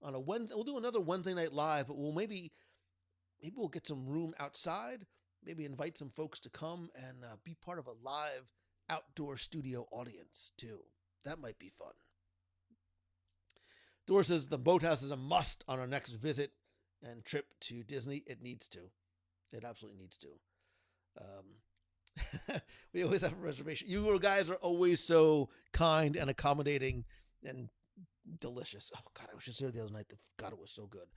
On a Wednesday, we'll do another Wednesday night live, but maybe we'll get some room outside. Maybe invite some folks to come and be part of a live outdoor studio audience too. That might be fun. Dora says the Boathouse is a must on our next visit and trip to Disney. It needs to. It absolutely needs to. We always have a reservation. You guys are always so kind and accommodating and delicious. Oh God, I was just there the other night. God, it was so good.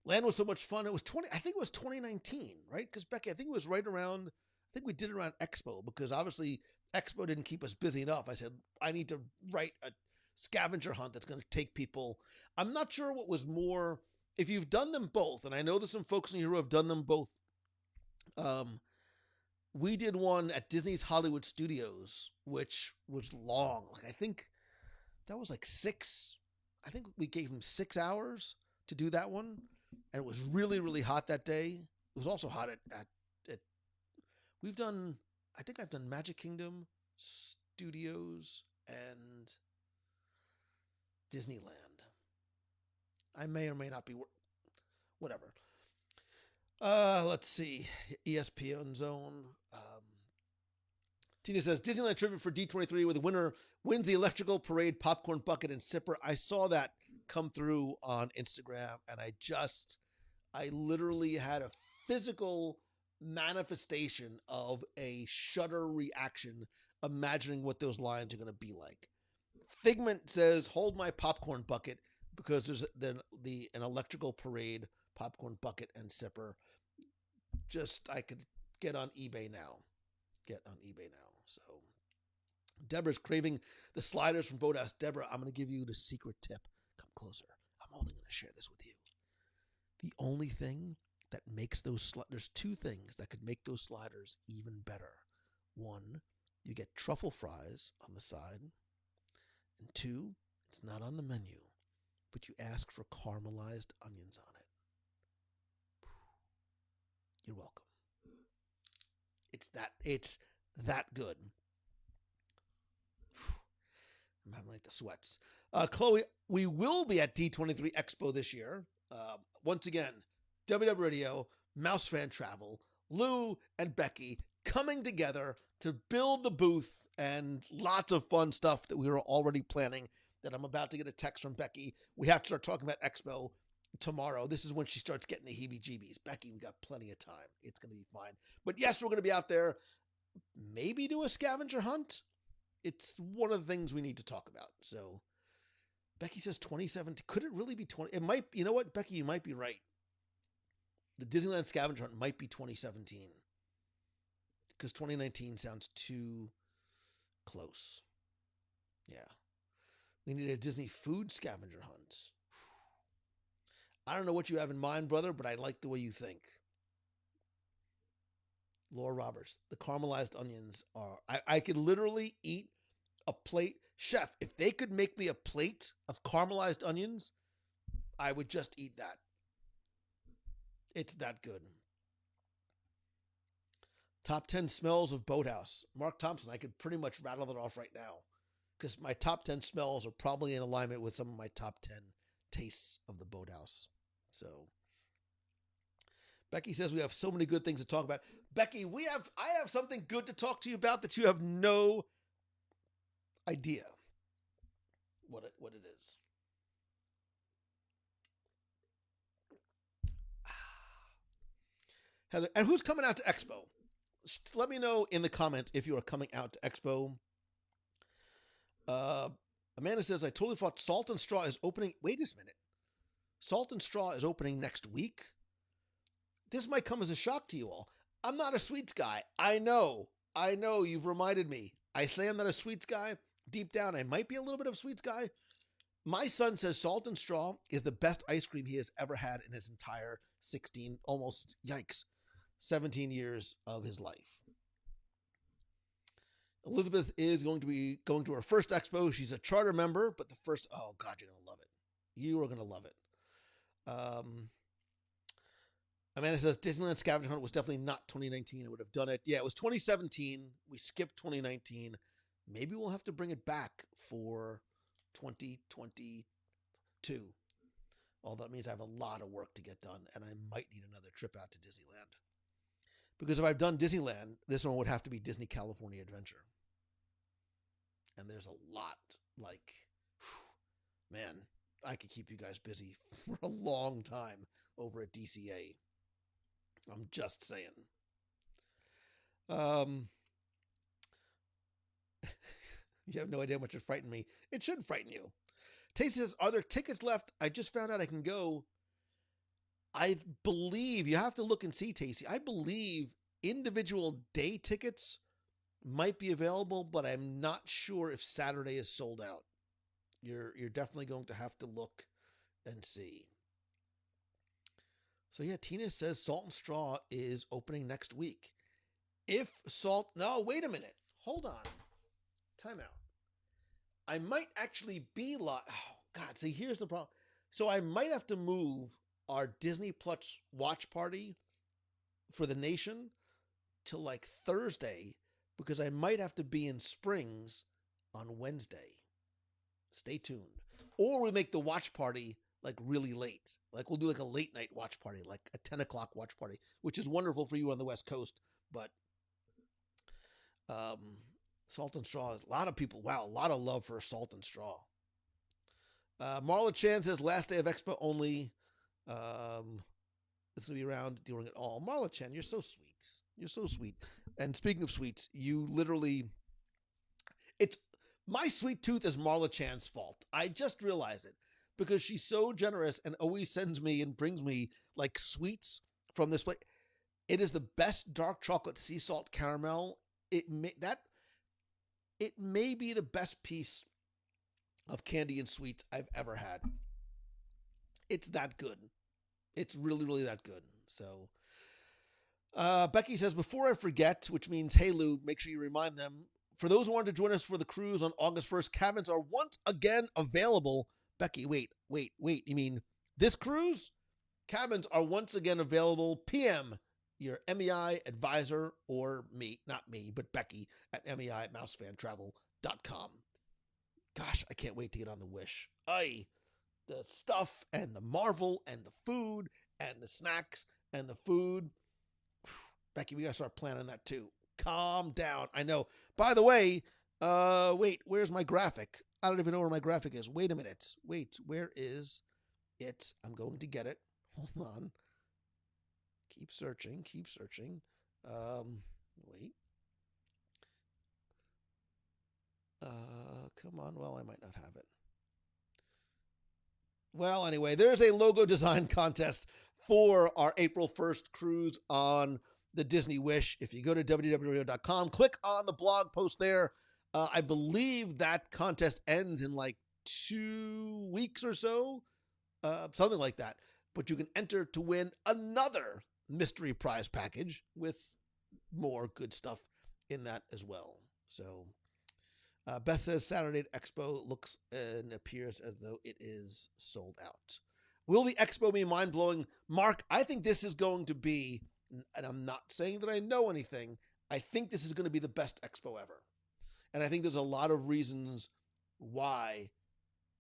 Land was so much fun. It was I think it was 2019, right? Because Becky, I think it was right around, I think we did it around Expo because obviously Expo didn't keep us busy enough. I said, I need to write a scavenger hunt that's going to take people. I'm not sure what was more, if you've done them both, and I know there's some folks in here who have done them both. We did one at Disney's Hollywood Studios, which was long. I think that was I think we gave them 6 hours to do that one. And it was really, really hot that day. It was also hot at I think I've done Magic Kingdom, Studios, and Disneyland. I may or may not be, whatever. Let's see. ESPN Zone. Tina says, Disneyland trivia for D23 where the winner wins the electrical parade popcorn bucket and sipper. I saw that come through on Instagram and I literally had a physical manifestation of a shudder reaction imagining what those lines are going to be like. Figment says, hold my popcorn bucket because there's an electrical parade popcorn bucket and sipper. I could get on eBay now. So Deborah's craving the sliders from Boathouse. Deborah, I'm going to give you the secret tip. Come closer. I'm only going to share this with you. The only thing that makes there's two things that could make those sliders even better. One, you get truffle fries on the side. And two, it's not on the menu, but you ask for caramelized onions on it. You're welcome. It's that good. I'm having the sweats. Chloe, we will be at D23 Expo this year. Once again, WDW Radio, Mouse Fan Travel, Lou and Becky coming together to build the booth and lots of fun stuff that we were already planning that I'm about to get a text from Becky. We have to start talking about Expo tomorrow. This is when she starts getting the heebie-jeebies. Becky, we got plenty of time. It's going to be fine. But yes, we're going to be out there. Maybe do a scavenger hunt. It's one of the things we need to talk about. So Becky says 2017. Could it really be 20? It might. You know what, Becky, you might be right. The Disneyland scavenger hunt might be 2017 because 2019 sounds too close. Yeah. We need a Disney food scavenger hunt. I don't know what you have in mind, brother, but I like the way you think. Laura Roberts, the caramelized onions are, I could literally eat a plate. Chef, if they could make me a plate of caramelized onions, I would just eat that. It's that good. Top 10 smells of Boathouse. Mark Thompson, I could pretty much rattle it off right now because my top 10 smells are probably in alignment with some of my top 10 tastes of the Boathouse. So Becky says we have so many good things to talk about. Becky, I have something good to talk to you about that you have no idea what it is. Heather, and who's coming out to Expo? Let me know in the comments if you are coming out to Expo. Amanda says, I totally thought Salt and Straw is opening. Wait a minute. Salt and Straw is opening next week? This might come as a shock to you all. I'm not a sweets guy. I know. You've reminded me. I say I'm not a sweets guy. Deep down, I might be a little bit of a sweets guy. My son says Salt and Straw is the best ice cream he has ever had in his entire 17 years of his life. Elizabeth is going to be going to her first expo. She's a charter member, but oh God, you're going to love it. You are going to love it. Amanda says Disneyland Scavenger Hunt was definitely not 2019. I would have done it. Yeah, it was 2017. We skipped 2019. Maybe we'll have to bring it back for 2022. Although that means I have a lot of work to get done, and I might need another trip out to Disneyland. Because if I've done Disneyland, this one would have to be Disney California Adventure. And there's a lot, man, I could keep you guys busy for a long time over at DCA. I'm just saying. You have no idea how much it frightened me. It should frighten you. Tasty says, are there tickets left? I just found out I can go. I believe, you have to look and see, Tasty. I believe individual day tickets might be available, but I'm not sure if Saturday is sold out. You're definitely going to have to look and see. So yeah, Tina says Salt and Straw is opening next week. No, wait a minute. Hold on. Time out. I might actually be live. Oh, God. See, here's the problem. So I might have to move our Disney Plus watch party for the nation to Thursday because I might have to be in Springs on Wednesday. Stay tuned. Or we make the watch party really late. We'll do a late night watch party, a 10 o'clock watch party, which is wonderful for you on the West Coast. But Salt and Straw is a lot of people. Wow, a lot of love for Salt and Straw. Marla Chan says last day of Expo only. It's going to be around during it all. Marla Chan, you're so sweet. You're so sweet. And speaking of sweets, you literally, my sweet tooth is Marla Chan's fault. I just realized it because she's so generous and always sends me and brings me sweets from this place. It is the best dark chocolate sea salt caramel. It may be the best piece of candy and sweets I've ever had. It's that good. It's really, really that good. So, Becky says, before I forget, which means, hey, Lou, make sure you remind them. For those who want to join us for the cruise on August 1st, cabins are once again available. Becky, wait. You mean this cruise? Cabins are once again available. PM your MEI advisor or me, not me, but Becky at MEI@mousefantravel.com. Gosh, I can't wait to get on the Wish. The stuff and the Marvel and the food and the snacks and the food. Becky, we got to start planning that too. Calm down. I know. By the way, wait, where's my graphic? I don't even know where my graphic is. Wait a minute. Wait, where is it? I'm going to get it. Hold on. Keep searching. Wait. Come on. Well, I might not have it. Well, anyway, there's a logo design contest for our April 1st cruise on the Disney Wish. If you go to WDW.com, click on the blog post there. I believe that contest ends in 2 weeks or so, something like that. But you can enter to win another mystery prize package with more good stuff in that as well. So Beth says Saturday at Expo looks and appears as though it is sold out. Will the expo be mind blowing? Mark, I think this is going to be, and I'm not saying that I know anything, I think this is going to be the best expo ever. And I think there's a lot of reasons why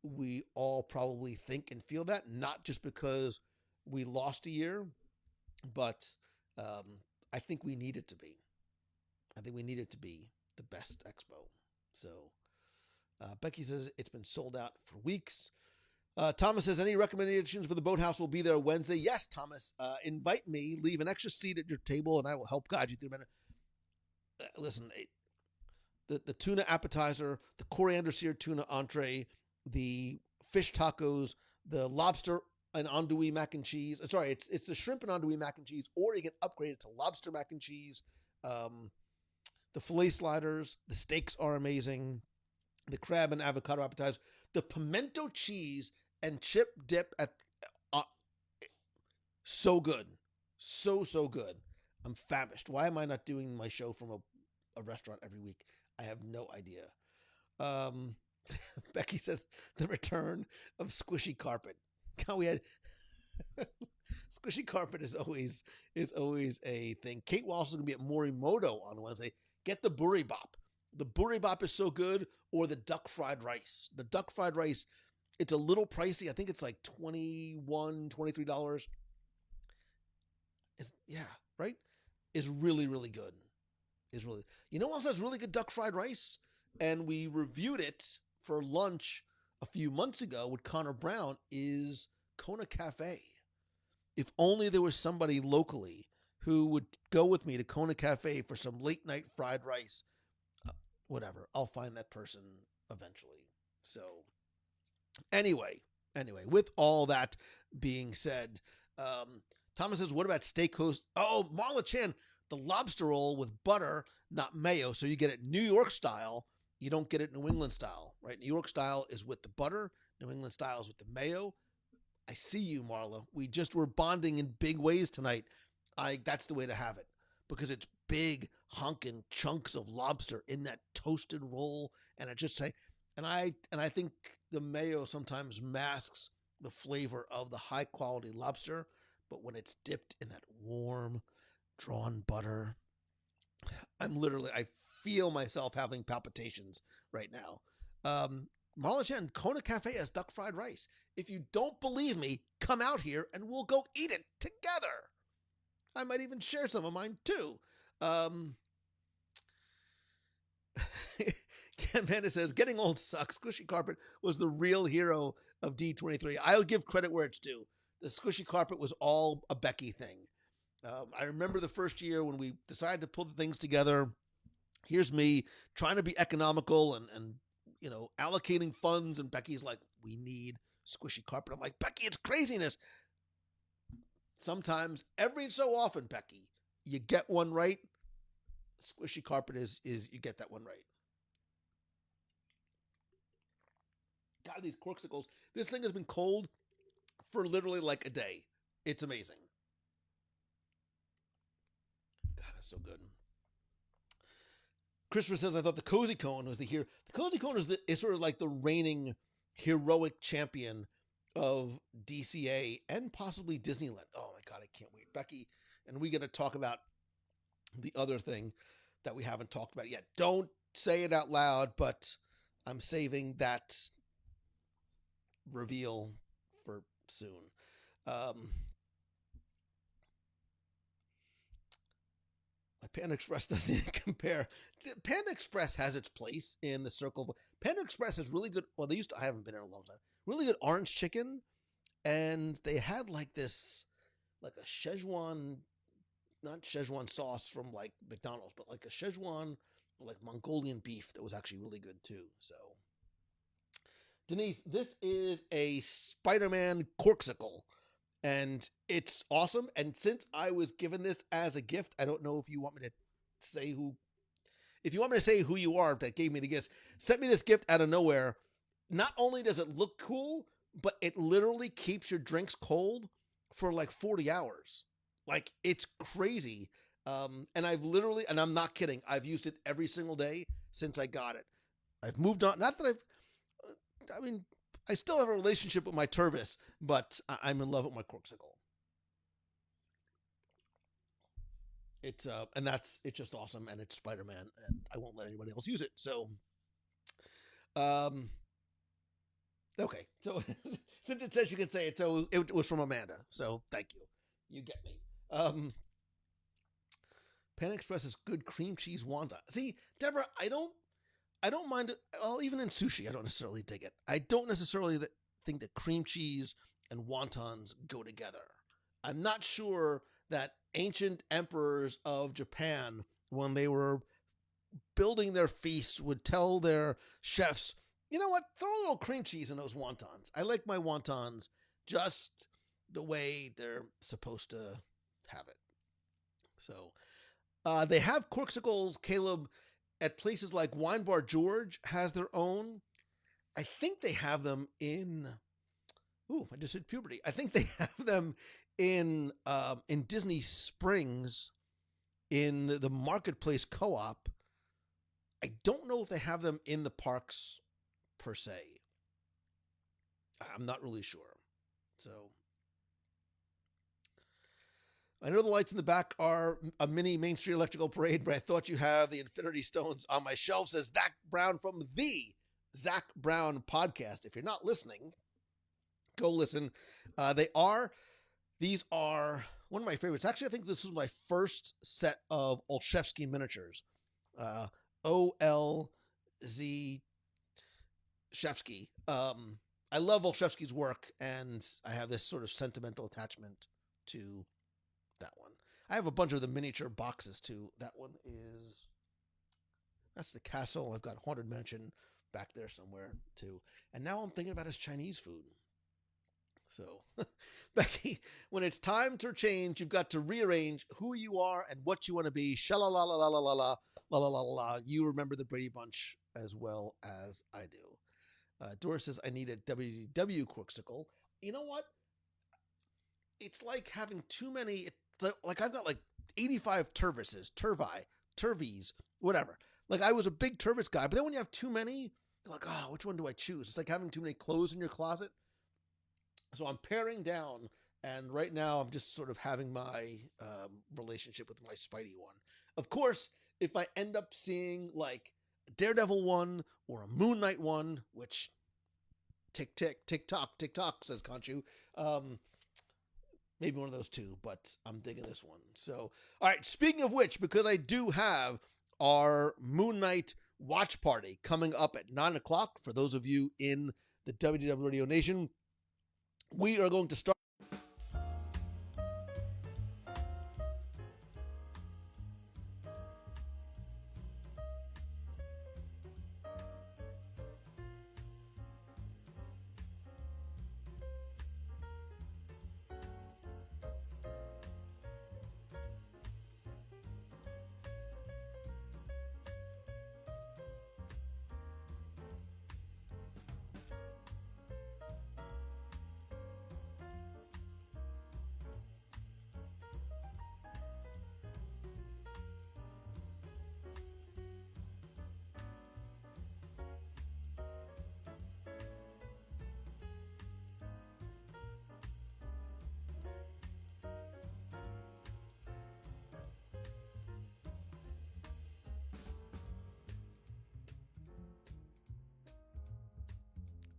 we all probably think and feel that, not just because we lost a year, but um, I think we need it to be. I think we need it to be the best expo. So Becky says it's been sold out for weeks. Thomas says, any recommendations for the boathouse will be there Wednesday? Yes, Thomas. Invite me, leave an extra seat at your table, and I will help guide you through a minute. Listen, the tuna appetizer, the coriander seared tuna entree, the fish tacos, the lobster and andouille mac and cheese. Sorry, it's the shrimp and andouille mac and cheese, or you can upgrade it to lobster mac and cheese. The filet sliders, the steaks are amazing. The crab and avocado appetizer, the pimento cheese and chip dip at uh, so good, so good. I'm famished. Why am I not doing my show from a restaurant every week? I have no idea. Um, Becky says the return of squishy carpet. God, we had squishy carpet is always a thing. Kate Walsh is going to be at Morimoto on Wednesday. Get the buribop. The buribop is so good, or the duck fried rice. The duck fried rice, it's a little pricey. I think it's like $21, $23. Yeah, right? Is really, really good. You know what else has really good duck fried rice? And we reviewed it for lunch a few months ago with Connor Brown, is Kona Cafe. If only there was somebody locally who would go with me to Kona Cafe for some late night fried rice. Whatever. I'll find that person eventually. So anyway, with all that being said, Thomas says, what about Steakhouse? Oh, Marla Chan, the lobster roll with butter, not mayo. So you get it New York style. You don't get it New England style, right? New York style is with the butter. New England style is with the mayo. I see you, Marla. We just were bonding in big ways tonight. That's the way to have it, because it's big honking chunks of lobster in that toasted roll, and it just say, and I think the mayo sometimes masks the flavor of the high quality lobster, but when it's dipped in that warm, drawn butter, I feel myself having palpitations right now. Marla Chen, Kona Cafe has duck fried rice. If you don't believe me, come out here and we'll go eat it together. I might even share some of mine too. Amanda says, getting old sucks. Squishy carpet was the real hero of D23. I'll give credit where it's due. The squishy carpet was all a Becky thing. I remember the first year when we decided to pull the things together. Here's me trying to be economical and allocating funds, and Becky's like, we need squishy carpet. I'm like, Becky, it's craziness. Sometimes, every so often, Becky, you get one right. Squishy carpet is you get that one right. God, these corksicles. This thing has been cold for literally like a day. It's amazing. God, that's so good. Christopher says, I thought the Cozy Cone was the hero. The Cozy Cone is sort of like the reigning heroic champion of DCA and possibly Disneyland. Oh my God, I can't wait. Becky, and we got to talk about the other thing that we haven't talked about yet. Don't say it out loud, but I'm saving that reveal for soon. My Panda Express doesn't even compare. Panda Express has its place in the circle. Panda Express has really good. Well, they used to. I haven't been there in a long time. Really good orange chicken, and they had like this, like a Szechuan, not Szechuan sauce from like McDonald's, but like a Szechuan, like Mongolian beef that was actually really good too. So, Denise, this is a Spider-Man corksicle, and it's awesome. And since I was given this as a gift, I don't know if you want me to say who. If you want me to say who you are that gave me the gift, sent me this gift out of nowhere. Not only does it look cool, but it literally keeps your drinks cold for like 40 hours. Like, it's crazy. And and I'm not kidding, I've used it every single day since I got it. I've moved on. Not that I mean, I still have a relationship with my Tervis, but I'm in love with my Corksicle. It's just awesome, and it's Spider-Man, and I won't let anybody else use it. So, um, okay. So since it says you can say it, so it was from Amanda. So thank you. You get me. Pan Express is good cream cheese wonton. See, Deborah, I don't mind it. Well, even in sushi, I don't necessarily dig it. I don't necessarily think that cream cheese and wontons go together. I'm not sure that ancient emperors of Japan, when they were building their feasts, would tell their chefs, you know what, throw a little cream cheese in those wontons. I like my wontons just the way they're supposed to have it. So they have corksicles, Caleb, at places like Wine Bar George has their own. I think they have them in. Ooh, I just hit puberty. I think they have them in Disney Springs in the Marketplace Co-op. I don't know if they have them in the parks per se. I'm not really sure. So I know the lights in the back are a mini Main Street Electrical Parade, but I thought you have the Infinity Stones on my shelf, says Zach Brown from the Zach Brown podcast. If you're not listening, go listen. These are one of my favorites. Actually, I think this was my first set of Olszewski miniatures. O-L-Z Shevsky. I love Olszewski's work, and I have this sort of sentimental attachment to that one. I have a bunch of the miniature boxes too. That's the castle. I've got Haunted Mansion back there somewhere too. And now I'm thinking about his Chinese food. So, Becky, when it's time to change, you've got to rearrange who you are and what you want to be. Sha-la-la-la-la-la-la, la-la-la-la-la. You remember the Brady Bunch as well as I do. Doris says, I need a WDW Corksicle. You know what? It's like having too many. Like I've got like 85 Turvies, whatever. Like I was a big Turvis guy, but then when you have too many, you're like, oh, which one do I choose? It's like having too many clothes in your closet. So I'm paring down, and right now I'm just sort of having my relationship with my Spidey one. Of course, if I end up seeing like a Daredevil one or a Moon Knight one, which tick tock, says Conchu. Maybe one of those two, but I'm digging this one. So, all right, speaking of which, because I do have our Moon Knight watch party coming up at 9 o'clock for those of you in the WDW Radio Nation, we are going to start.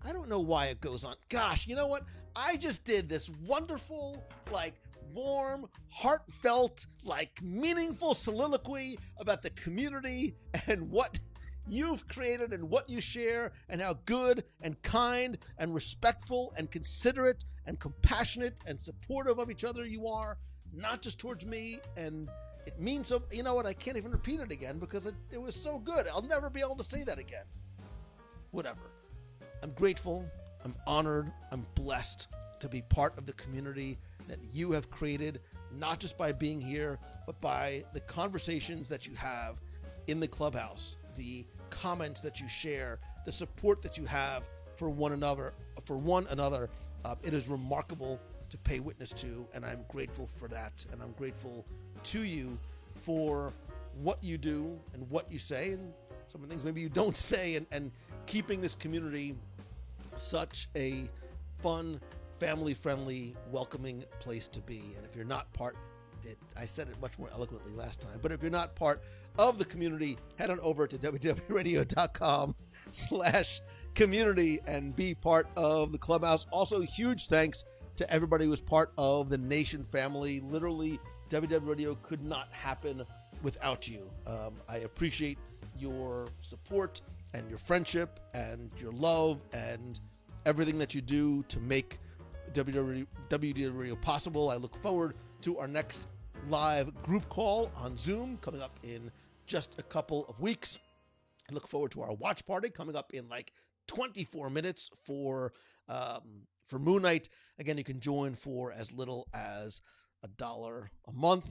I don't know why it goes on. Gosh, you know what? I just did this wonderful, like, warm, heartfelt, like, meaningful soliloquy about the community and what you've created and what you share and how good and kind and respectful and considerate and compassionate and supportive of each other you are, not just towards me. And it means so, you know what? I can't even repeat it again because it was so good. I'll never be able to say that again. Whatever. I'm grateful, I'm honored, I'm blessed to be part of the community that you have created, not just by being here, but by the conversations that you have in the clubhouse, the comments that you share, the support that you have for one another. It is remarkable to pay witness to, and I'm grateful for that. And I'm grateful to you for what you do and what you say, and some of the things maybe you don't say, and keeping this community Such a fun, family-friendly, welcoming place to be. And if you're not I said it much more eloquently last time, but if you're not part of the community, head on over to www.radio.com/community and be part of the clubhouse. Also, huge thanks to everybody who was part of the Nation family. Literally, WDW Radio could not happen without you. I appreciate your support and your friendship and your love and everything that you do to make WDW Radio possible. I look forward to our next live group call on Zoom coming up in just a couple of weeks. I look forward to our watch party coming up in like 24 minutes for Moon Night. Again, you can join for as little as $1 a month.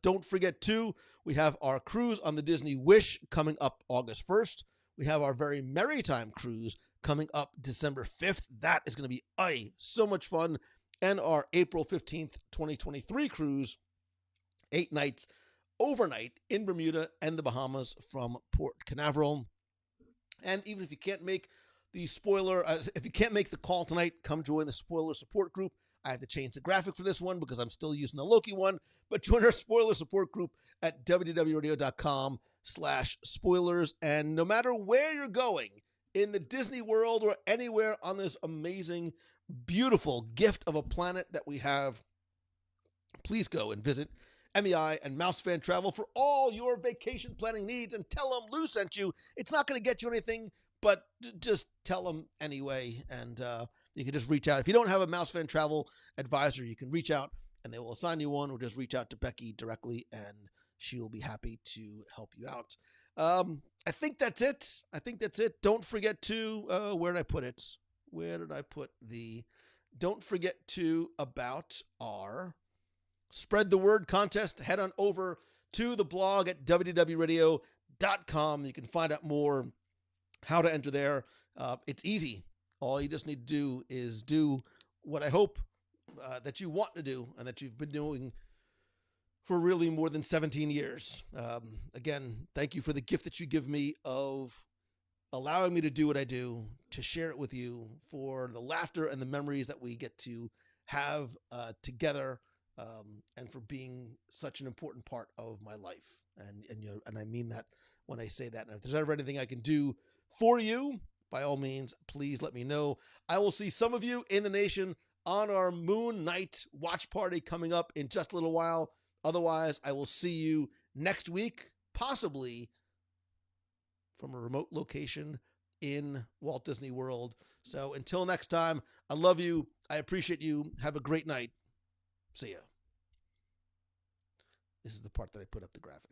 Don't forget too, we have our cruise on the Disney Wish coming up August 1st. We have our very Merry Time cruise coming up December 5th. That is going to be so much fun. And our April 15th, 2023 cruise, 8 nights overnight in Bermuda and the Bahamas from Port Canaveral. And even if you can't make if you can't make the call tonight, come join the spoiler support group. I have to change the graphic for this one because I'm still using the Loki one, but join our spoiler support group at www.radio.com/spoilers. And no matter where you're going in the Disney world or anywhere on this amazing, beautiful gift of a planet that we have, please go and visit MEI and Mouse Fan Travel for all your vacation planning needs and tell them Lou sent you. It's not going to get you anything, but just tell them anyway. And you can just reach out. If you don't have a Mouse Fan Travel advisor, you can reach out and they will assign you one, or just reach out to Becky directly and she will be happy to help you out. I think that's it. Don't forget to, where did I put it? Don't forget to, about our Spread the Word contest. Head on over to the blog at wdwradio.com. You can find out more how to enter there. It's easy. All you just need to do is do what I hope that you want to do and that you've been doing for really more than 17 years. Again, thank you for the gift that you give me of allowing me to do what I do, to share it with you, for the laughter and the memories that we get to have together, and for being such an important part of my life. And I mean that when I say that. And if there's ever anything I can do for you, by all means, please let me know. I will see some of you in the Nation on our Moon Night watch party coming up in just a little while. Otherwise, I will see you next week, possibly from a remote location in Walt Disney World. So until next time, I love you. I appreciate you. Have a great night. See ya. This is the part that I put up the graphic.